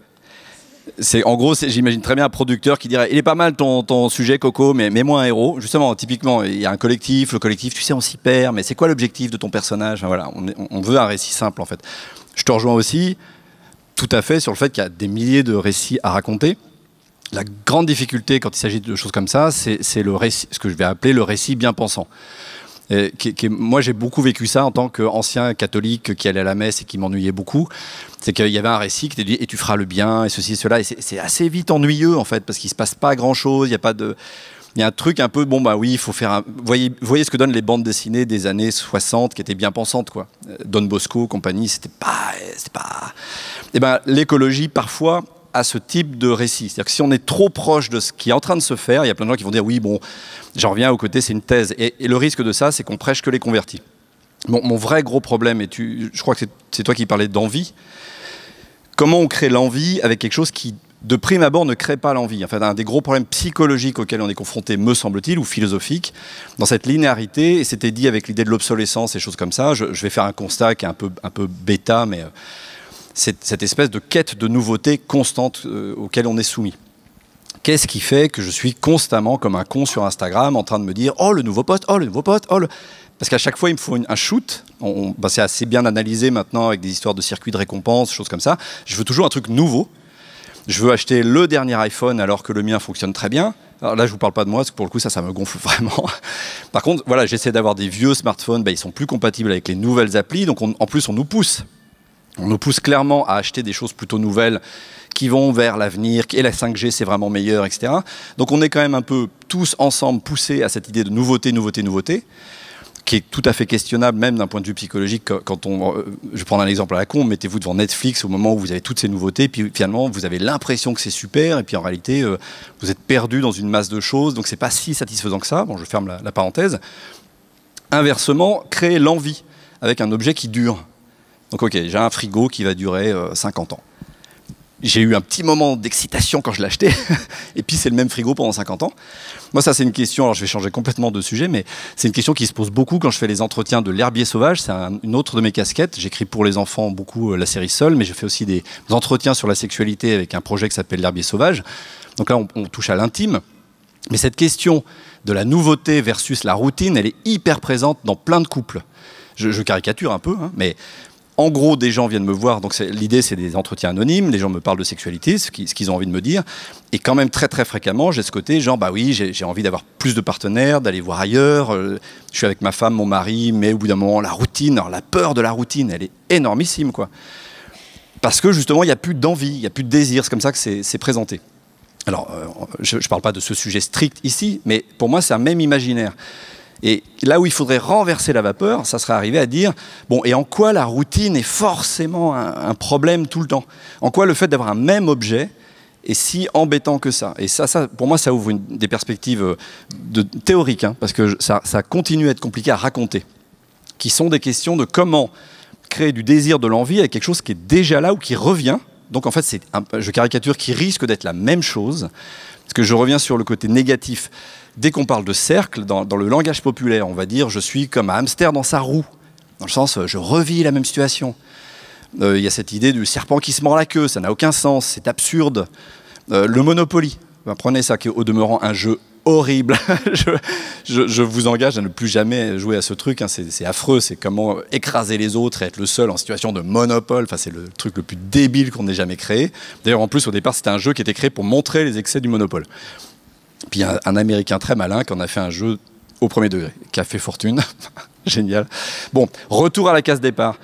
En gros, j'imagine très bien un producteur qui dirait il est pas mal ton sujet Coco, mais mets-moi un héros. Justement, typiquement, il y a un collectif, le collectif, tu sais, on s'y perd, mais c'est quoi l'objectif de ton personnage? Enfin, voilà, on veut un récit simple en fait. Je te rejoins aussi tout à fait sur le fait qu'il y a des milliers de récits à raconter. La grande difficulté quand il s'agit de choses comme ça, c'est le récit, ce que je vais appeler le récit bien pensant. Moi, j'ai beaucoup vécu ça en tant qu'ancien catholique qui allait à la messe et qui m'ennuyait beaucoup. C'est qu'il y avait un récit qui te dit et tu feras le bien et ceci et cela. Et c'est assez vite ennuyeux en fait parce qu'il se passe pas grand chose. Il y a un truc un peu bon bah oui, il faut faire. Voyez ce que donnent les bandes dessinées des années 60 qui étaient bien pensantes quoi. Don Bosco, compagnie, c'était pas. Et ben l'écologie parfois à ce type de récit. C'est-à-dire que si on est trop proche de ce qui est en train de se faire, il y a plein de gens qui vont dire oui, bon, j'en reviens au côté, c'est une thèse. Et le risque de ça, c'est qu'on prêche que les convertis. Mon vrai gros problème, et je crois que c'est toi qui parlais d'envie, comment on crée l'envie avec quelque chose qui, de prime abord, ne crée pas l'envie. Enfin, un des gros problèmes psychologiques auxquels on est confronté, me semble-t-il, ou philosophiques, dans cette linéarité, et c'était dit avec l'idée de l'obsolescence et choses comme ça, je vais faire un constat qui est un peu bêta, mais... cette espèce de quête de nouveauté constante auquel on est soumis. Qu'est-ce qui fait que je suis constamment comme un con sur Instagram en train de me dire « Oh, le nouveau post, oh, le nouveau post, oh, le... » Parce qu'à chaque fois, il me faut un shoot. C'est assez bien analysé maintenant avec des histoires de circuits de récompense, choses comme ça. Je veux toujours un truc nouveau. Je veux acheter le dernier iPhone alors que le mien fonctionne très bien. Alors là, je ne vous parle pas de moi, parce que pour le coup, ça me gonfle vraiment. Par contre, voilà, j'essaie d'avoir des vieux smartphones. Ils sont plus compatibles avec les nouvelles applis. Donc, en plus, on nous pousse. On nous pousse clairement à acheter des choses plutôt nouvelles qui vont vers l'avenir, et la 5G c'est vraiment meilleur, etc. Donc on est quand même un peu tous ensemble poussés à cette idée de nouveauté, qui est tout à fait questionnable même d'un point de vue psychologique. Je vais prendre un exemple à la con, mettez-vous devant Netflix au moment où vous avez toutes ces nouveautés, puis finalement vous avez l'impression que c'est super, et puis en réalité vous êtes perdu dans une masse de choses, donc c'est pas si satisfaisant que ça. Bon, je ferme la parenthèse. Inversement, créer l'envie avec un objet qui dure. Donc ok, j'ai un frigo qui va durer 50 ans. J'ai eu un petit moment d'excitation quand je l'ai acheté, et puis c'est le même frigo pendant 50 ans. Moi ça c'est une question, alors je vais changer complètement de sujet, mais c'est une question qui se pose beaucoup quand je fais les entretiens de l'herbier sauvage, c'est une autre de mes casquettes. J'écris pour les enfants beaucoup la série Seul, mais je fais aussi des entretiens sur la sexualité avec un projet qui s'appelle l'herbier sauvage. Donc là on touche à l'intime, mais cette question de la nouveauté versus la routine, elle est hyper présente dans plein de couples. Je caricature un peu, hein, mais... En gros, des gens viennent me voir, donc l'idée c'est des entretiens anonymes, les gens me parlent de sexualité, ce qu'ils ont envie de me dire, et quand même très très fréquemment, j'ai ce côté genre bah oui, j'ai envie d'avoir plus de partenaires, d'aller voir ailleurs, je suis avec ma femme, mon mari, mais au bout d'un moment, la routine, alors la peur de la routine, elle est énormissime quoi. Parce que justement, il n'y a plus d'envie, il n'y a plus de désir, c'est comme ça que c'est présenté. Alors, je ne parle pas de ce sujet strict ici, mais pour moi c'est un même imaginaire. Et là où il faudrait renverser la vapeur, ça serait arriver à dire, bon, et en quoi la routine est forcément un problème tout le temps? En quoi le fait d'avoir un même objet est si embêtant que ça? Et ça, pour moi, ça ouvre des perspectives théoriques, hein, parce que ça continue à être compliqué à raconter, qui sont des questions de comment créer du désir, de l'envie avec quelque chose qui est déjà là ou qui revient. Donc en fait, je caricature, qui risque d'être la même chose, parce que je reviens sur le côté négatif. Dès qu'on parle de cercle, dans le langage populaire, on va dire « je suis comme un hamster dans sa roue », dans le sens « je revis la même situation ». Il y a cette idée du serpent qui se mord la queue, ça n'a aucun sens, c'est absurde. Le Monopoly, prenez ça, qui est au demeurant un jeu horrible. je vous engage à ne plus jamais jouer à ce truc, hein. C'est affreux, c'est comment écraser les autres et être le seul en situation de monopole. Enfin, c'est le truc le plus débile qu'on ait jamais créé. D'ailleurs, en plus, au départ, c'était un jeu qui était créé pour montrer les excès du monopole. Puis il y a un Américain très malin qui en a fait un jeu au premier degré, qui a fait fortune. Génial. Bon, retour à la case départ.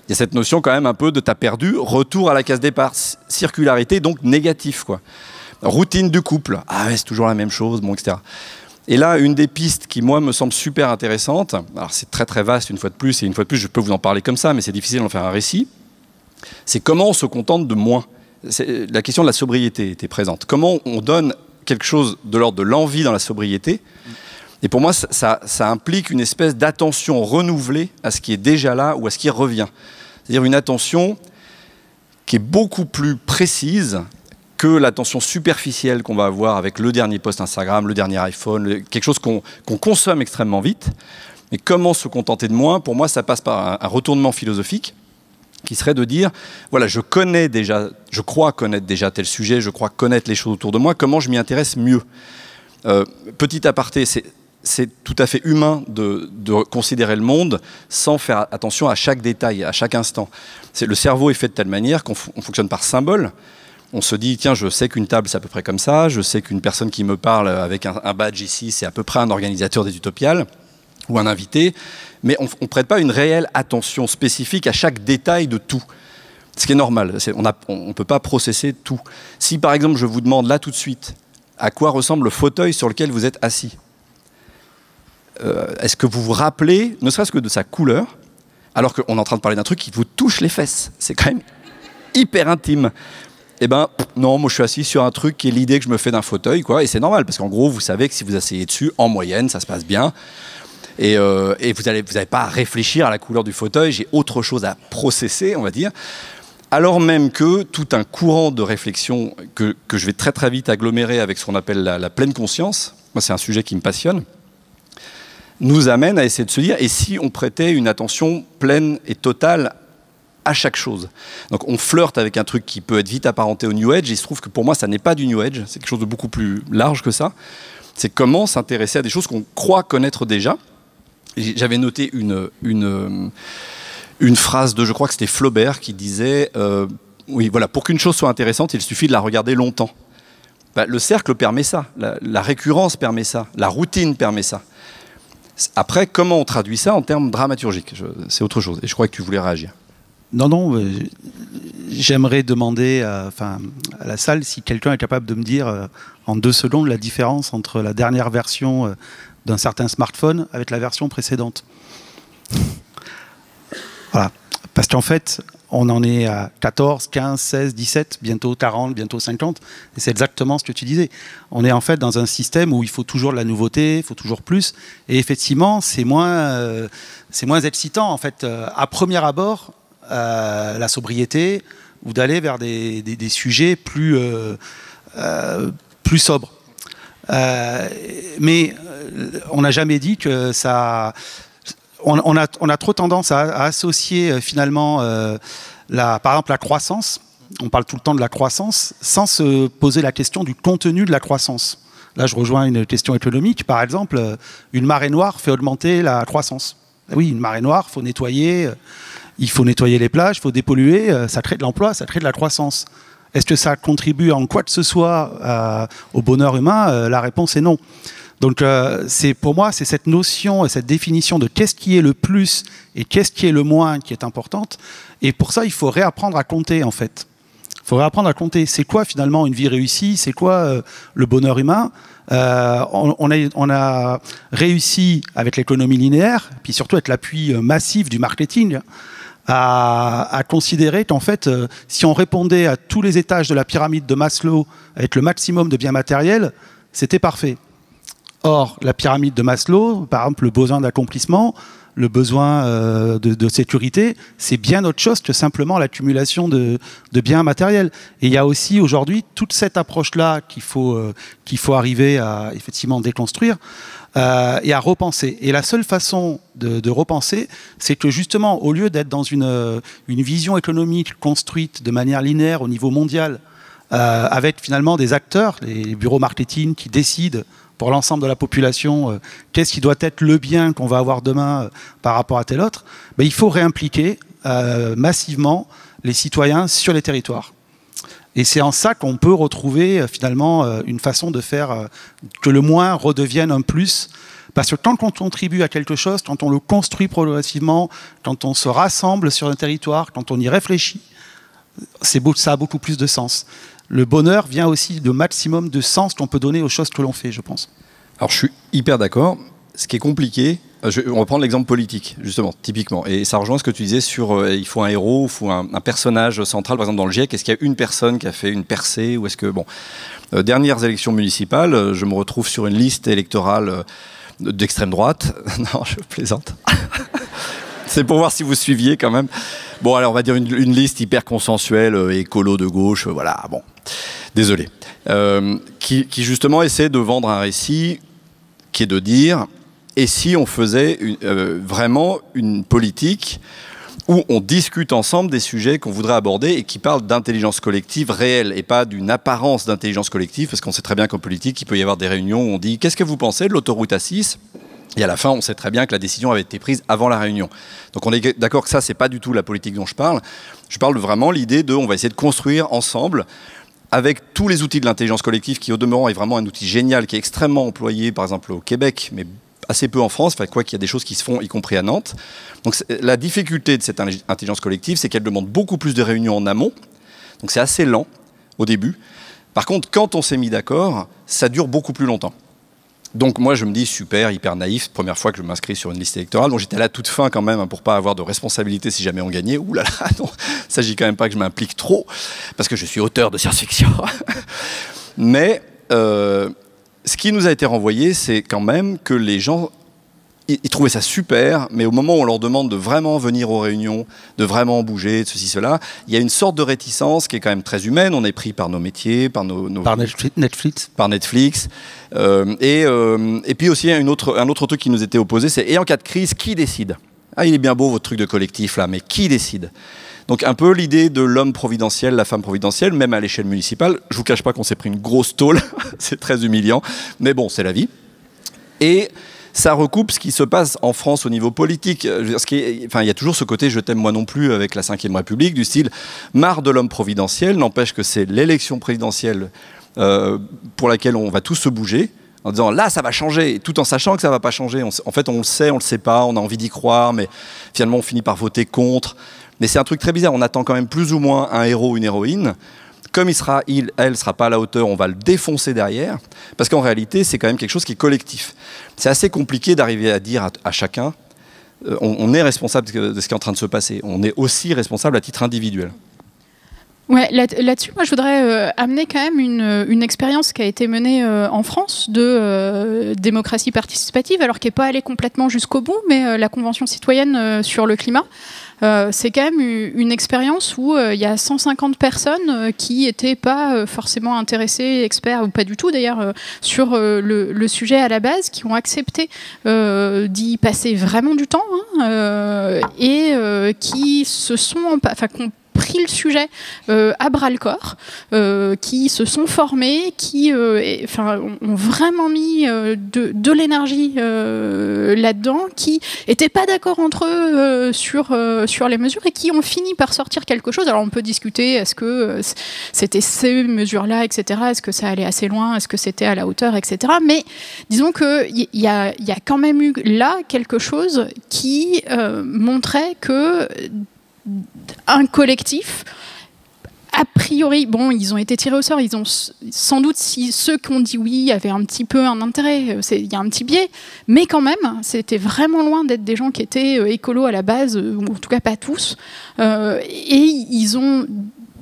Il y a cette notion quand même un peu de t'as perdu, retour à la case départ. Circularité, donc négatif, quoi. Routine du couple. Ah ouais, c'est toujours la même chose, bon, etc. Et là, une des pistes qui, moi, me semble super intéressante, alors c'est très très vaste une fois de plus, et une fois de plus, je peux vous en parler comme ça, mais c'est difficile d'en faire un récit, c'est comment on se contente de moins. La question de la sobriété était présente. Comment on donne quelque chose de l'ordre de l'envie dans la sobriété. Et pour moi, ça implique une espèce d'attention renouvelée à ce qui est déjà là ou à ce qui revient. C'est-à-dire une attention qui est beaucoup plus précise que l'attention superficielle qu'on va avoir avec le dernier post Instagram, le dernier iPhone, quelque chose qu'on consomme extrêmement vite. Mais comment se contenter de moins? Pour moi, ça passe par un retournement philosophique qui serait de dire, voilà, je crois connaître déjà tel sujet, je crois connaître les choses autour de moi, comment je m'y intéresse mieux. Petit aparté, c'est tout à fait humain de considérer le monde sans faire attention à chaque détail, à chaque instant. Le cerveau est fait de telle manière qu'on fonctionne par symbole. On se dit, tiens, je sais qu'une table, c'est à peu près comme ça, je sais qu'une personne qui me parle avec un badge ici, c'est à peu près un organisateur des Utopiales, ou un invité, mais on ne prête pas une réelle attention spécifique à chaque détail de tout. Ce qui est normal, on ne peut pas processer tout. Si par exemple je vous demande là tout de suite à quoi ressemble le fauteuil sur lequel vous êtes assis, est-ce que vous vous rappelez, ne serait-ce que de sa couleur, alors qu'on est en train de parler d'un truc qui vous touche les fesses? C'est quand même hyper intime. Eh ben non, moi je suis assis sur un truc qui est l'idée que je me fais d'un fauteuil, quoi, et c'est normal, parce qu'en gros, vous savez que si vous asseyez dessus, en moyenne, ça se passe bien. Et vous n'avez pas à réfléchir à la couleur du fauteuil, j'ai autre chose à processer, on va dire. Alors même que tout un courant de réflexion que je vais très très vite agglomérer avec ce qu'on appelle la pleine conscience, moi c'est un sujet qui me passionne, nous amène à essayer de se dire, et si on prêtait une attention pleine et totale à chaque chose. Donc on flirte avec un truc qui peut être vite apparenté au New Age, et il se trouve que pour moi ça n'est pas du New Age, c'est quelque chose de beaucoup plus large que ça. C'est comment s'intéresser à des choses qu'on croit connaître déjà. J'avais noté une phrase de, je crois que c'était Flaubert, qui disait oui, voilà, pour qu'une chose soit intéressante, il suffit de la regarder longtemps. Bah, le cercle permet ça, la récurrence permet ça, la routine permet ça. Après, comment on traduit ça en termes dramaturgiques? C'est autre chose. Et je crois que tu voulais réagir. Non, j'aimerais demander à la salle si quelqu'un est capable de me dire en 2 secondes la différence entre la dernière version d'un certain smartphone avec la version précédente. Voilà. Parce qu'en fait, on en est à 14, 15, 16, 17, bientôt 40, bientôt 50. Et c'est exactement ce que tu disais. On est en fait dans un système où il faut toujours de la nouveauté, il faut toujours plus. Et effectivement, c'est moins excitant. En fait, à premier abord, la sobriété, ou d'aller vers des sujets plus sobres. Mais on n'a jamais dit que ça... On a trop tendance à associer finalement, par exemple, la croissance. On parle tout le temps de la croissance sans se poser la question du contenu de la croissance. Là, je rejoins une question économique. Par exemple, une marée noire fait augmenter la croissance. Oui, une marée noire, il faut nettoyer les plages, il faut dépolluer, ça crée de l'emploi, ça crée de la croissance. Est-ce que ça contribue en quoi que ce soit au bonheur humain? La réponse est non. Donc pour moi, c'est cette notion et cette définition de qu'est-ce qui est le plus et qu'est-ce qui est le moins qui est importante. Et pour ça, il faut réapprendre à compter, en fait. Il faut réapprendre à compter. C'est quoi finalement une vie réussie? C'est quoi le bonheur humain? On a réussi avec l'économie linéaire, puis surtout avec l'appui massif du marketing, à considérer qu'en fait, si on répondait à tous les étages de la pyramide de Maslow avec le maximum de biens matériels, c'était parfait. Or, la pyramide de Maslow, par exemple, le besoin d'accomplissement, le besoin de sécurité, c'est bien autre chose que simplement l'accumulation de biens matériels. Et il y a aussi aujourd'hui toute cette approche-là qu'il faut arriver à effectivement déconstruire et à repenser. Et la seule façon de repenser, c'est que justement, au lieu d'être dans une vision économique construite de manière linéaire au niveau mondial, avec finalement des acteurs, les bureaux marketing qui décident pour l'ensemble de la population, qu'est-ce qui doit être le bien qu'on va avoir demain par rapport à tel autre, il faut réimpliquer massivement les citoyens sur les territoires. Et c'est en ça qu'on peut retrouver finalement une façon de faire que le moins redevienne un plus. Parce que quand on contribue à quelque chose, quand on le construit progressivement, quand on se rassemble sur un territoire, quand on y réfléchit, ça a beaucoup plus de sens. Le bonheur vient aussi de maximum de sens qu'on peut donner aux choses que l'on fait, je pense. Alors je suis hyper d'accord. Ce qui est compliqué, on va prendre l'exemple politique, justement, typiquement. Et ça rejoint ce que tu disais sur il faut un héros, il faut un personnage central. Par exemple, dans le GIEC, est-ce qu'il y a une personne qui a fait une percée? Ou est-ce que, dernières élections municipales, je me retrouve sur une liste électorale d'extrême droite. Non, je plaisante. C'est pour voir si vous suiviez quand même. Bon, alors on va dire une liste hyper consensuelle, écolo de gauche, voilà, bon, désolé. Qui justement essaie de vendre un récit qui est de dire, et si on faisait vraiment une politique où on discute ensemble des sujets qu'on voudrait aborder et qui parlent d'intelligence collective réelle et pas d'une apparence d'intelligence collective, parce qu'on sait très bien qu'en politique, il peut y avoir des réunions où on dit « Qu'est-ce que vous pensez de l'autoroute A6 ?» Et à la fin, on sait très bien que la décision avait été prise avant la réunion. Donc on est d'accord que ça, c'est pas du tout la politique dont je parle. Je parle vraiment l'idée de, on va essayer de construire ensemble, avec tous les outils de l'intelligence collective, qui au demeurant est vraiment un outil génial, qui est extrêmement employé, par exemple au Québec, mais assez peu en France, enfin, quoi qu'il y a des choses qui se font, y compris à Nantes. Donc la difficulté de cette intelligence collective, c'est qu'elle demande beaucoup plus de réunions en amont. Donc c'est assez lent au début. Par contre, quand on s'est mis d'accord, ça dure beaucoup plus longtemps. Donc moi je me dis super, hyper naïf, première fois que je m'inscris sur une liste électorale, donc j'étais à la toute fin quand même pour pas avoir de responsabilité si jamais on gagnait. Ouh là là, non, il s'agit quand même pas que je m'implique trop, parce que je suis auteur de science-fiction. Mais ce qui nous a été renvoyé, c'est quand même que les gens, ils trouvaient ça super, mais au moment où on leur demande de vraiment venir aux réunions, de vraiment bouger, de ceci, cela, il y a une sorte de réticence qui est quand même très humaine. On est pris par nos métiers, par par Netflix. Par Netflix. Et puis aussi, un autre truc qui nous était opposé, c'est « Et en cas de crise, qui décide ?» Ah, il est bien beau votre truc de collectif là, mais qui décide? Donc un peu l'idée de l'homme providentiel, la femme providentielle, même à l'échelle municipale. Je vous cache pas qu'on s'est pris une grosse tôle, c'est très humiliant, mais bon, c'est la vie. Et ça recoupe ce qui se passe en France au niveau politique. Il y a toujours ce côté « je t'aime moi non plus » avec la Ve République, du style « marre de l'homme providentiel », n'empêche que c'est l'élection présidentielle pour laquelle on va tous se bouger, en disant « là, ça va changer », tout en sachant que ça ne va pas changer. En fait, on le sait, on ne le sait pas, on a envie d'y croire, mais finalement, on finit par voter contre. Mais c'est un truc très bizarre, on attend quand même plus ou moins un héros ou une héroïne. Comme elle sera pas à la hauteur, on va le défoncer derrière, parce qu'en réalité, c'est quand même quelque chose qui est collectif. C'est assez compliqué d'arriver à dire à chacun, on est responsable de ce qui est en train de se passer. On est aussi responsable à titre individuel. Ouais, là-dessus, moi, je voudrais amener quand même une expérience qui a été menée en France de démocratie participative, alors qui n'est pas allée complètement jusqu'au bout, mais la Convention citoyenne sur le climat. C'est quand même une expérience où il y a 150 personnes qui n'étaient pas forcément intéressées, experts, ou pas du tout d'ailleurs, sur le sujet à la base, qui ont accepté d'y passer vraiment du temps, et qui se sont... qu'on pris le sujet à bras-le-corps, qui se sont formés, qui ont vraiment mis de l'énergie là-dedans, qui n'étaient pas d'accord entre eux sur les mesures et qui ont fini par sortir quelque chose. Alors on peut discuter, est-ce que c'était ces mesures-là, etc., est-ce que ça allait assez loin, est-ce que c'était à la hauteur, etc. Mais disons qu'il y a quand même eu là quelque chose qui montrait que un collectif, a priori, bon, ils ont été tirés au sort, ils ont sans doute, si ceux qui ont dit oui avaient un petit peu un intérêt, il y a un petit biais, mais quand même, c'était vraiment loin d'être des gens qui étaient écolos à la base, ou en tout cas pas tous, et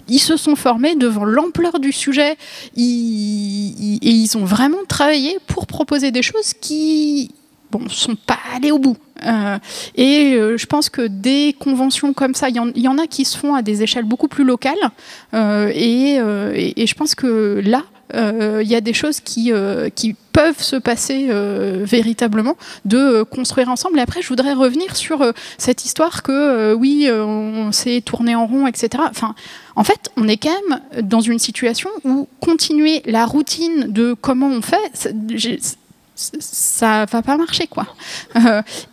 ils se sont formés devant l'ampleur du sujet, et ils ont vraiment travaillé pour proposer des choses qui ne sont pas allées au bout. Je pense que des conventions comme ça, il y en a qui se font à des échelles beaucoup plus locales, et je pense que là, il y a des choses qui peuvent se passer véritablement, de construire ensemble. Et après, je voudrais revenir sur cette histoire que oui, on s'est tourné en rond, etc. Enfin, en fait, on est quand même dans une situation où continuer la routine de comment on fait, ça va pas marcher, quoi.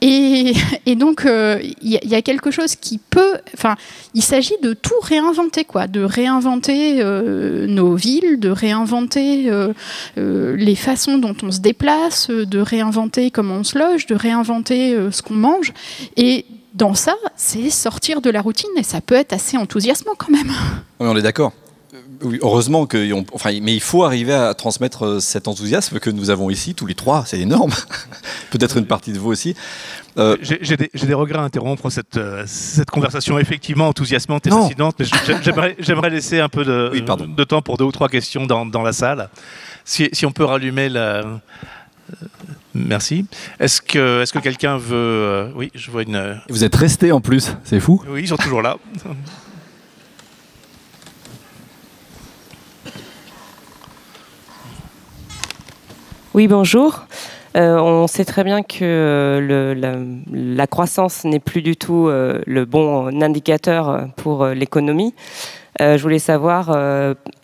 Et donc il y a quelque chose qui peut, enfin, il s'agit de tout réinventer, quoi, de réinventer nos villes, de réinventer les façons dont on se déplace, de réinventer comment on se loge, de réinventer ce qu'on mange. Et dans ça, c'est sortir de la routine, et ça peut être assez enthousiasmant quand même. Oui, on est d'accord. Oui, heureusement mais il faut arriver à transmettre cet enthousiasme que nous avons ici, tous les trois, c'est énorme. Peut-être une partie de vous aussi. J'ai des regrets à interrompre cette conversation effectivement enthousiasmante et fascinante, mais j'aimerais laisser un peu de temps pour 2 ou 3 questions dans la salle. Si on peut rallumer la... Merci. Est-ce que quelqu'un veut... Oui, je vois une... Vous êtes restés en plus, c'est fou. Oui, ils sont toujours là. Oui, bonjour. On sait très bien que la croissance n'est plus du tout le bon indicateur pour l'économie. Je voulais savoir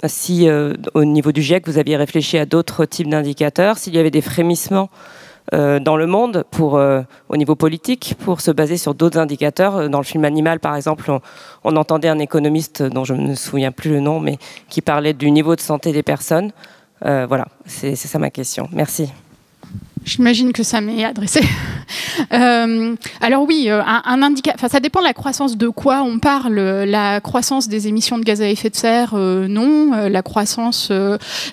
si, au niveau du GIEC, vous aviez réfléchi à d'autres types d'indicateurs, s'il y avait des frémissements dans le monde au niveau politique pour se baser sur d'autres indicateurs. Dans le film Animal, par exemple, on entendait un économiste dont je ne me souviens plus le nom, mais qui parlait du niveau de santé des personnes. Voilà, c'est ça ma question. Merci. J'imagine que ça m'est adressé. Alors oui, un indicateur. Ça dépend de la croissance de quoi on parle. La croissance des émissions de gaz à effet de serre, non. La croissance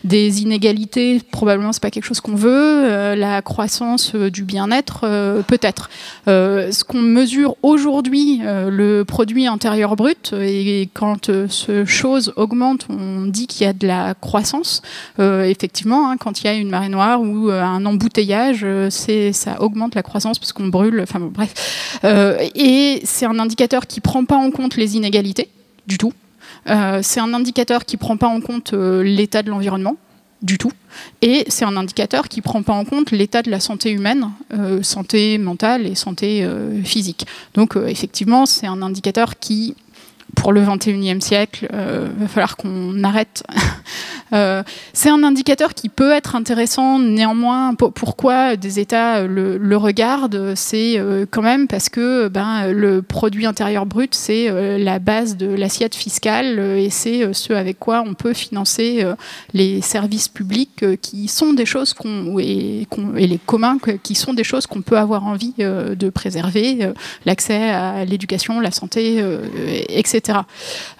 des inégalités, probablement c'est pas quelque chose qu'on veut. La croissance du bien-être, peut-être. Ce qu'on mesure aujourd'hui, le produit intérieur brut, et quand ce chose augmente, on dit qu'il y a de la croissance. Effectivement, hein, quand il y a une marée noire ou un embouteillage, ça augmente la croissance parce qu'on brûle, enfin bon, bref. Et c'est un indicateur qui ne prend pas en compte les inégalités, du tout. C'est un indicateur qui ne prend pas en compte l'état de l'environnement, du tout. Et c'est un indicateur qui ne prend pas en compte l'état de la santé humaine, santé mentale et santé physique. Donc effectivement, c'est un indicateur qui, pour le 21e siècle, va falloir qu'on arrête. C'est un indicateur qui peut être intéressant, néanmoins. Pourquoi des États le regardent? C'est quand même parce que le produit intérieur brut, c'est la base de l'assiette fiscale et c'est ce avec quoi on peut financer les services publics qui sont des choses et les communs qui sont des choses qu'on peut avoir envie de préserver, l'accès à l'éducation, la santé, etc.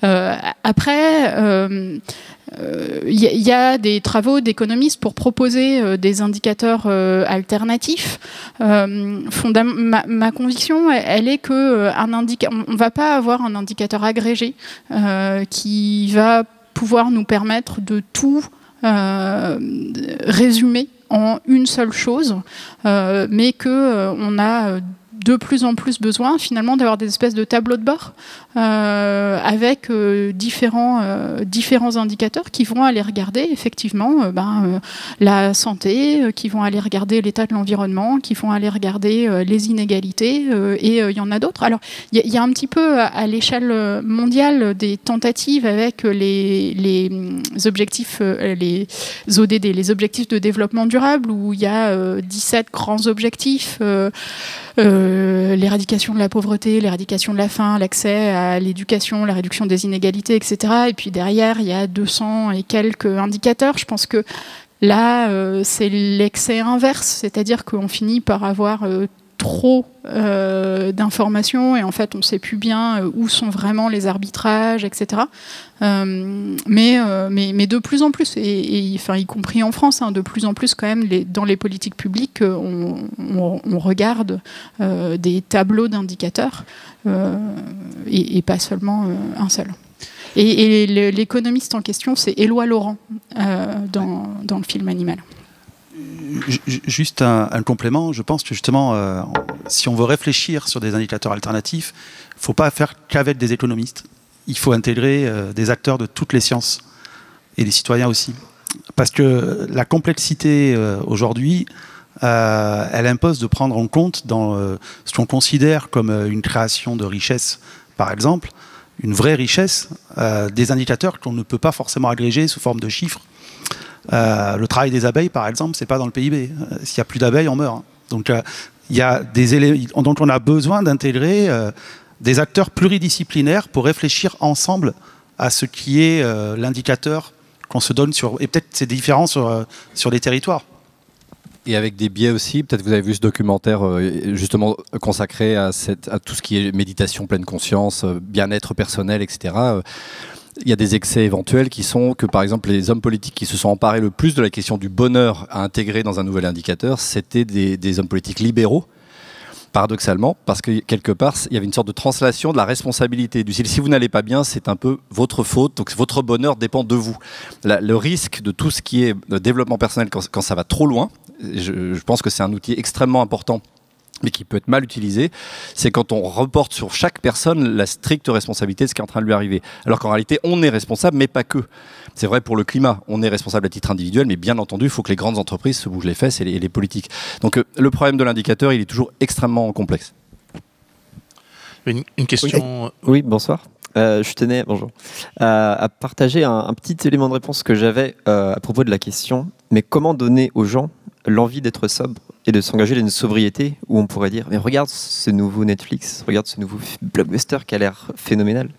Après, y a des travaux d'économistes pour proposer des indicateurs alternatifs. Ma conviction, elle est que on ne va pas avoir un indicateur agrégé qui va pouvoir nous permettre de tout résumer en une seule chose, mais qu'on a de plus en plus besoin finalement d'avoir des espèces de tableaux de bord avec différents indicateurs qui vont aller regarder effectivement la santé, qui vont aller regarder l'état de l'environnement, qui vont aller regarder les inégalités et il y en a d'autres. Alors il y a un petit peu à l'échelle mondiale des tentatives avec les objectifs, les ODD, les objectifs de développement durable, où il y a 17 grands objectifs. L'éradication de la pauvreté, l'éradication de la faim, l'accès à l'éducation, la réduction des inégalités, etc. Et puis derrière, il y a 200 et quelques indicateurs. Je pense que là, c'est l'excès inverse, c'est-à-dire qu'on finit par avoir trop d'informations et en fait on ne sait plus bien où sont vraiment les arbitrages, etc. Mais de plus en plus, y compris en France, hein, de plus en plus quand même dans les politiques publiques, on regarde des tableaux d'indicateurs et pas seulement un seul. Et l'économiste en question, c'est Éloi Laurent dans le film Animal. Juste un complément, je pense que justement, si on veut réfléchir sur des indicateurs alternatifs, il ne faut pas faire qu'avec des économistes. Il faut intégrer des acteurs de toutes les sciences et des citoyens aussi. Parce que la complexité aujourd'hui, elle impose de prendre en compte dans ce qu'on considère comme une création de richesse, par exemple, une vraie richesse, des indicateurs qu'on ne peut pas forcément agréger sous forme de chiffres. Le travail des abeilles, par exemple, c'est pas dans le PIB. S'il n'y a plus d'abeilles, on meurt. Donc, il y a des éléments. Donc, on a besoin d'intégrer des acteurs pluridisciplinaires pour réfléchir ensemble à ce qui est l'indicateur qu'on se donne sur. Et peut-être c'est différent sur les territoires. Et avec des biais aussi, peut-être vous avez vu ce documentaire justement consacré à tout ce qui est méditation, pleine conscience, bien-être personnel, etc. Il y a des excès éventuels qui sont que, par exemple, les hommes politiques qui se sont emparés le plus de la question du bonheur à intégrer dans un nouvel indicateur, c'était des hommes politiques libéraux, paradoxalement, parce que quelque part, il y avait une sorte de translation de la responsabilité. Du style, si vous n'allez pas bien, c'est un peu votre faute, donc votre bonheur dépend de vous. Le risque de tout ce qui est développement personnel quand ça va trop loin, je pense que c'est un outil extrêmement important mais qui peut être mal utilisé, c'est quand on reporte sur chaque personne la stricte responsabilité de ce qui est en train de lui arriver. Alors qu'en réalité, on est responsable, mais pas que. C'est vrai pour le climat, on est responsable à titre individuel, mais bien entendu, il faut que les grandes entreprises se bougent les fesses et les politiques. Donc le problème de l'indicateur, il est toujours extrêmement complexe. Une question. Oui, bonsoir. Je tenais, bonjour, à partager un petit élément de réponse que j'avais à propos de la question. Mais comment donner aux gens l'envie d'être sobre et de s'engager dans une sobriété où on pourrait dire mais regarde ce nouveau Netflix, regarde ce nouveau blockbuster qui a l'air phénoménal.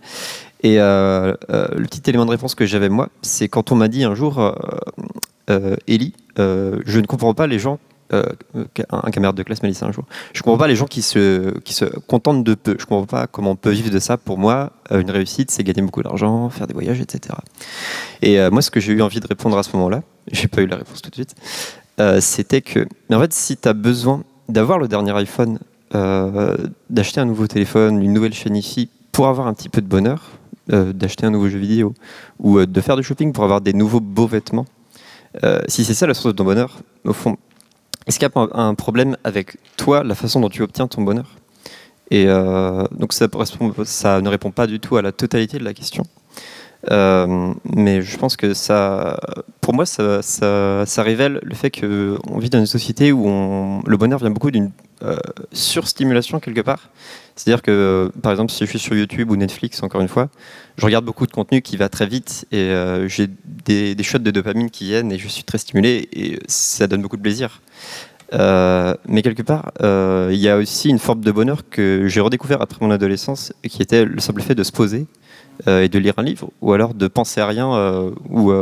Et le petit élément de réponse que j'avais moi, c'est quand on m'a dit un jour Élie, je ne comprends pas les gens, un camarade de classe m'a dit ça un jour, je ne comprends pas les gens qui se contentent de peu, je ne comprends pas comment on peut vivre de ça. Pour moi, une réussite, c'est gagner beaucoup d'argent, faire des voyages, etc. Et moi, ce que j'ai eu envie de répondre à ce moment-là, j'ai pas eu la réponse tout de suite, c'était que, mais en fait, si tu as besoin d'avoir le dernier iPhone, d'acheter un nouveau téléphone, une nouvelle chaîne IFI pour avoir un petit peu de bonheur, d'acheter un nouveau jeu vidéo ou de faire du shopping pour avoir des nouveaux beaux vêtements, si c'est ça la source de ton bonheur, au fond, est-ce qu'il y a un problème avec toi, la façon dont tu obtiens ton bonheur? Et donc ça ne répond pas du tout à la totalité de la question. Mais je pense que ça, pour moi, ça révèle le fait qu'on vit dans une société où le bonheur vient beaucoup d'une surstimulation quelque part. C'est-à-dire que, par exemple, si je suis sur YouTube ou Netflix, encore une fois, je regarde beaucoup de contenu qui va très vite et j'ai des shots de dopamine qui viennent et je suis très stimulé et ça donne beaucoup de plaisir. Mais quelque part, il y a aussi une forme de bonheur que j'ai redécouvert après mon adolescence, qui était le simple fait de se poser et de lire un livre, ou alors de penser à rien, ou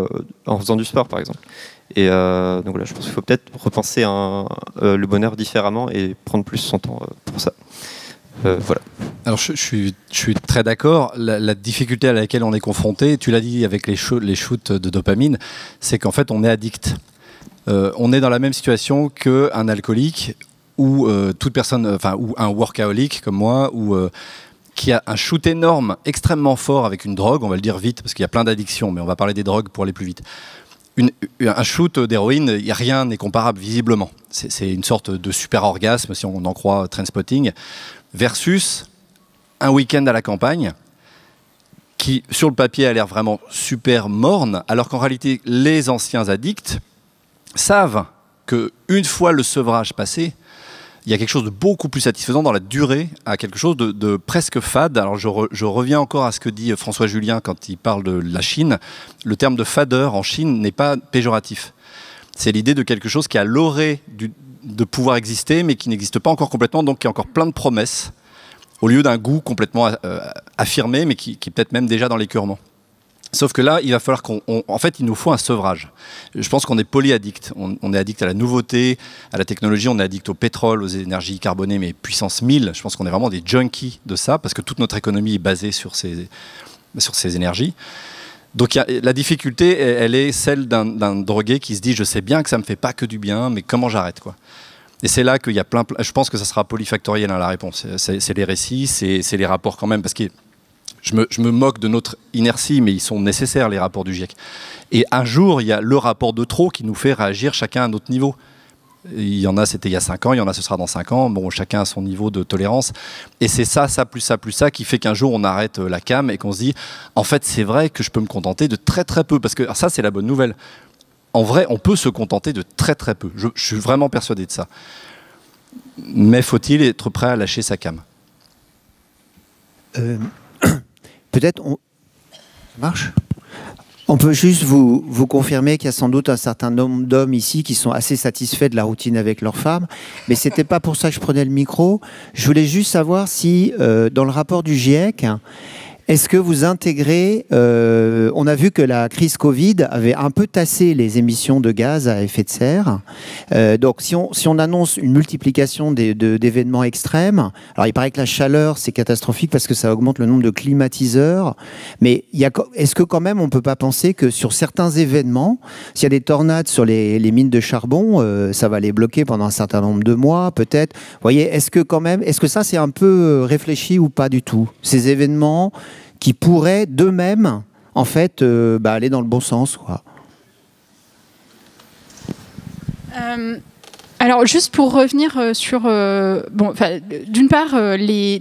en faisant du sport, par exemple. Et donc voilà, je pense qu'il faut peut-être repenser le bonheur différemment et prendre plus son temps pour ça. Voilà. Alors je suis très d'accord. La difficulté à laquelle on est confronté, tu l'as dit avec les shoots de dopamine, c'est qu'en fait on est addict. On est dans la même situation qu'un alcoolique ou toute personne, enfin ou un workaholic comme moi, ou qui a un shoot énorme, extrêmement fort avec une drogue. On va le dire vite parce qu'il y a plein d'addictions, mais on va parler des drogues pour aller plus vite. Un shoot d'héroïne, rien n'est comparable visiblement. C'est une sorte de super orgasme si on en croit Trainspotting, versus un week-end à la campagne qui, sur le papier, a l'air vraiment super morne, alors qu'en réalité, les anciens addicts savent qu'une fois le sevrage passé, il y a quelque chose de beaucoup plus satisfaisant dans la durée, à quelque chose de presque fade. Alors je reviens encore à ce que dit François Julien quand il parle de la Chine. Le terme de fadeur en Chine n'est pas péjoratif. C'est l'idée de quelque chose qui a l'orée de pouvoir exister, mais qui n'existe pas encore complètement, donc qui a encore plein de promesses, au lieu d'un goût complètement affirmé, mais qui est peut-être même déjà dans l'écœurement. Sauf que là, il va falloir en fait, il nous faut un sevrage. Je pense qu'on est polyaddict. On est addict à la nouveauté, à la technologie, on est addict au pétrole, aux énergies carbonées, mais puissance 1000. Je pense qu'on est vraiment des junkies de ça, parce que toute notre économie est basée sur ces énergies. Donc la difficulté, elle est celle d'un drogué qui se dit « je sais bien que ça ne me fait pas que du bien, mais comment j'arrête ?» quoi. Et c'est là qu'il y a plein... Je pense que ça sera polyfactoriel, hein, la réponse. C'est les récits, c'est les rapports quand même, parce que je me moque de notre inertie, mais ils sont nécessaires, les rapports du GIEC. Et un jour, il y a le rapport de trop qui nous fait réagir chacun à notre niveau. Il y en a, c'était il y a 5 ans, il y en a, ce sera dans 5 ans. Bon, chacun a son niveau de tolérance. Et c'est ça, plus ça, qui fait qu'un jour, on arrête la cam et qu'on se dit, en fait, c'est vrai que je peux me contenter de très très peu. Parce que ça, c'est la bonne nouvelle. En vrai, on peut se contenter de très très peu. Je suis vraiment persuadé de ça. Mais faut-il être prêt à lâcher sa cam? Peut-être ça marche. On peut juste vous confirmer qu'il y a sans doute un certain nombre d'hommes ici qui sont assez satisfaits de la routine avec leurs femmes, mais c'était pas pour ça que je prenais le micro. Je voulais juste savoir si, dans le rapport du GIEC, est-ce que vous intégrez... on a vu que la crise Covid avait un peu tassé les émissions de gaz à effet de serre. Donc, si on annonce une multiplication d'événements extrêmes, alors il paraît que la chaleur, c'est catastrophique parce que ça augmente le nombre de climatiseurs. Mais est-ce que quand même, on ne peut pas penser que sur certains événements, s'il y a des tornades sur les mines de charbon, ça va les bloquer pendant un certain nombre de mois, peut-être. Vous voyez, est-ce que ça, c'est un peu réfléchi ou pas du tout? Ces événements qui pourraient d'eux-mêmes, en fait, aller dans le bon sens, quoi. Alors, juste pour revenir sur... d'une part, les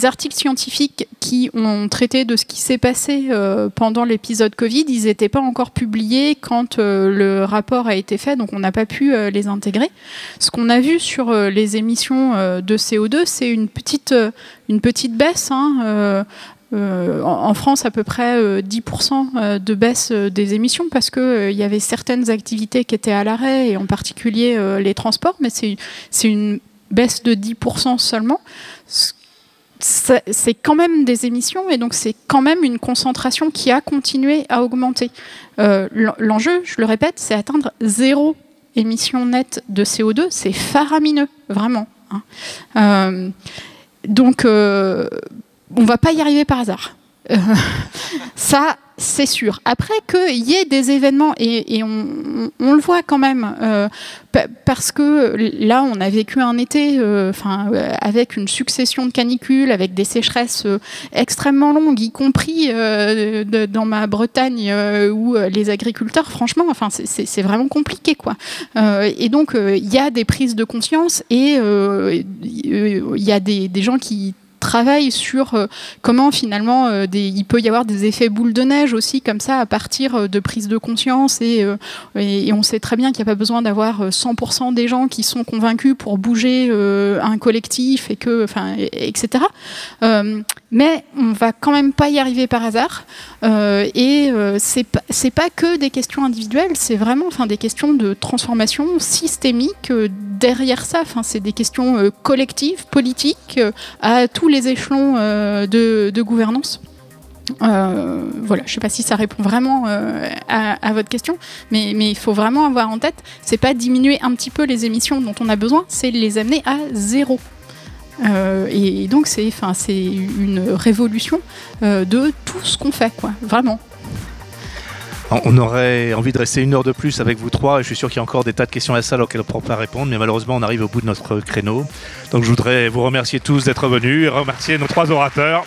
articles scientifiques qui ont traité de ce qui s'est passé pendant l'épisode Covid, ils n'étaient pas encore publiés quand le rapport a été fait, donc on n'a pas pu les intégrer. Ce qu'on a vu sur les émissions de CO2, c'est une petite baisse, en France, à peu près 10% de baisse des émissions parce qu'il y avait certaines activités qui étaient à l'arrêt, et en particulier les transports, mais c'est une baisse de 10% seulement. C'est quand même des émissions, et donc c'est quand même une concentration qui a continué à augmenter. L'enjeu, je le répète, c'est atteindre 0 émission nette de CO2. C'est faramineux, vraiment. Donc... on ne va pas y arriver par hasard. Ça, c'est sûr. Après qu'il y ait des événements, et on le voit quand même, parce que là, on a vécu un été avec une succession de canicules, avec des sécheresses extrêmement longues, y compris dans ma Bretagne, où les agriculteurs, franchement, c'est vraiment compliqué, quoi. Et donc, il y a des prises de conscience, et il y a des gens qui travaille sur comment finalement il peut y avoir des effets boules de neige aussi comme ça à partir de prises de conscience, et on sait très bien qu'il n'y a pas besoin d'avoir 100% des gens qui sont convaincus pour bouger un collectif, etc. Mais on va quand même pas y arriver par hasard, et c'est pas que des questions individuelles, c'est vraiment des questions de transformation systémique derrière ça. C'est des questions collectives, politiques, à tous les échelons de gouvernance. Voilà, je ne sais pas si ça répond vraiment à votre question, mais il faut vraiment avoir en tête, c'est pas diminuer un petit peu les émissions dont on a besoin, c'est les amener à 0. Et donc c'est une révolution de tout ce qu'on fait, quoi, vraiment. On aurait envie de rester 1 heure de plus avec vous trois, et je suis sûr qu'il y a encore des tas de questions à la salle auxquelles on ne pourra pas répondre, mais malheureusement on arrive au bout de notre créneau. Donc je voudrais vous remercier tous d'être venus et remercier nos 3 orateurs.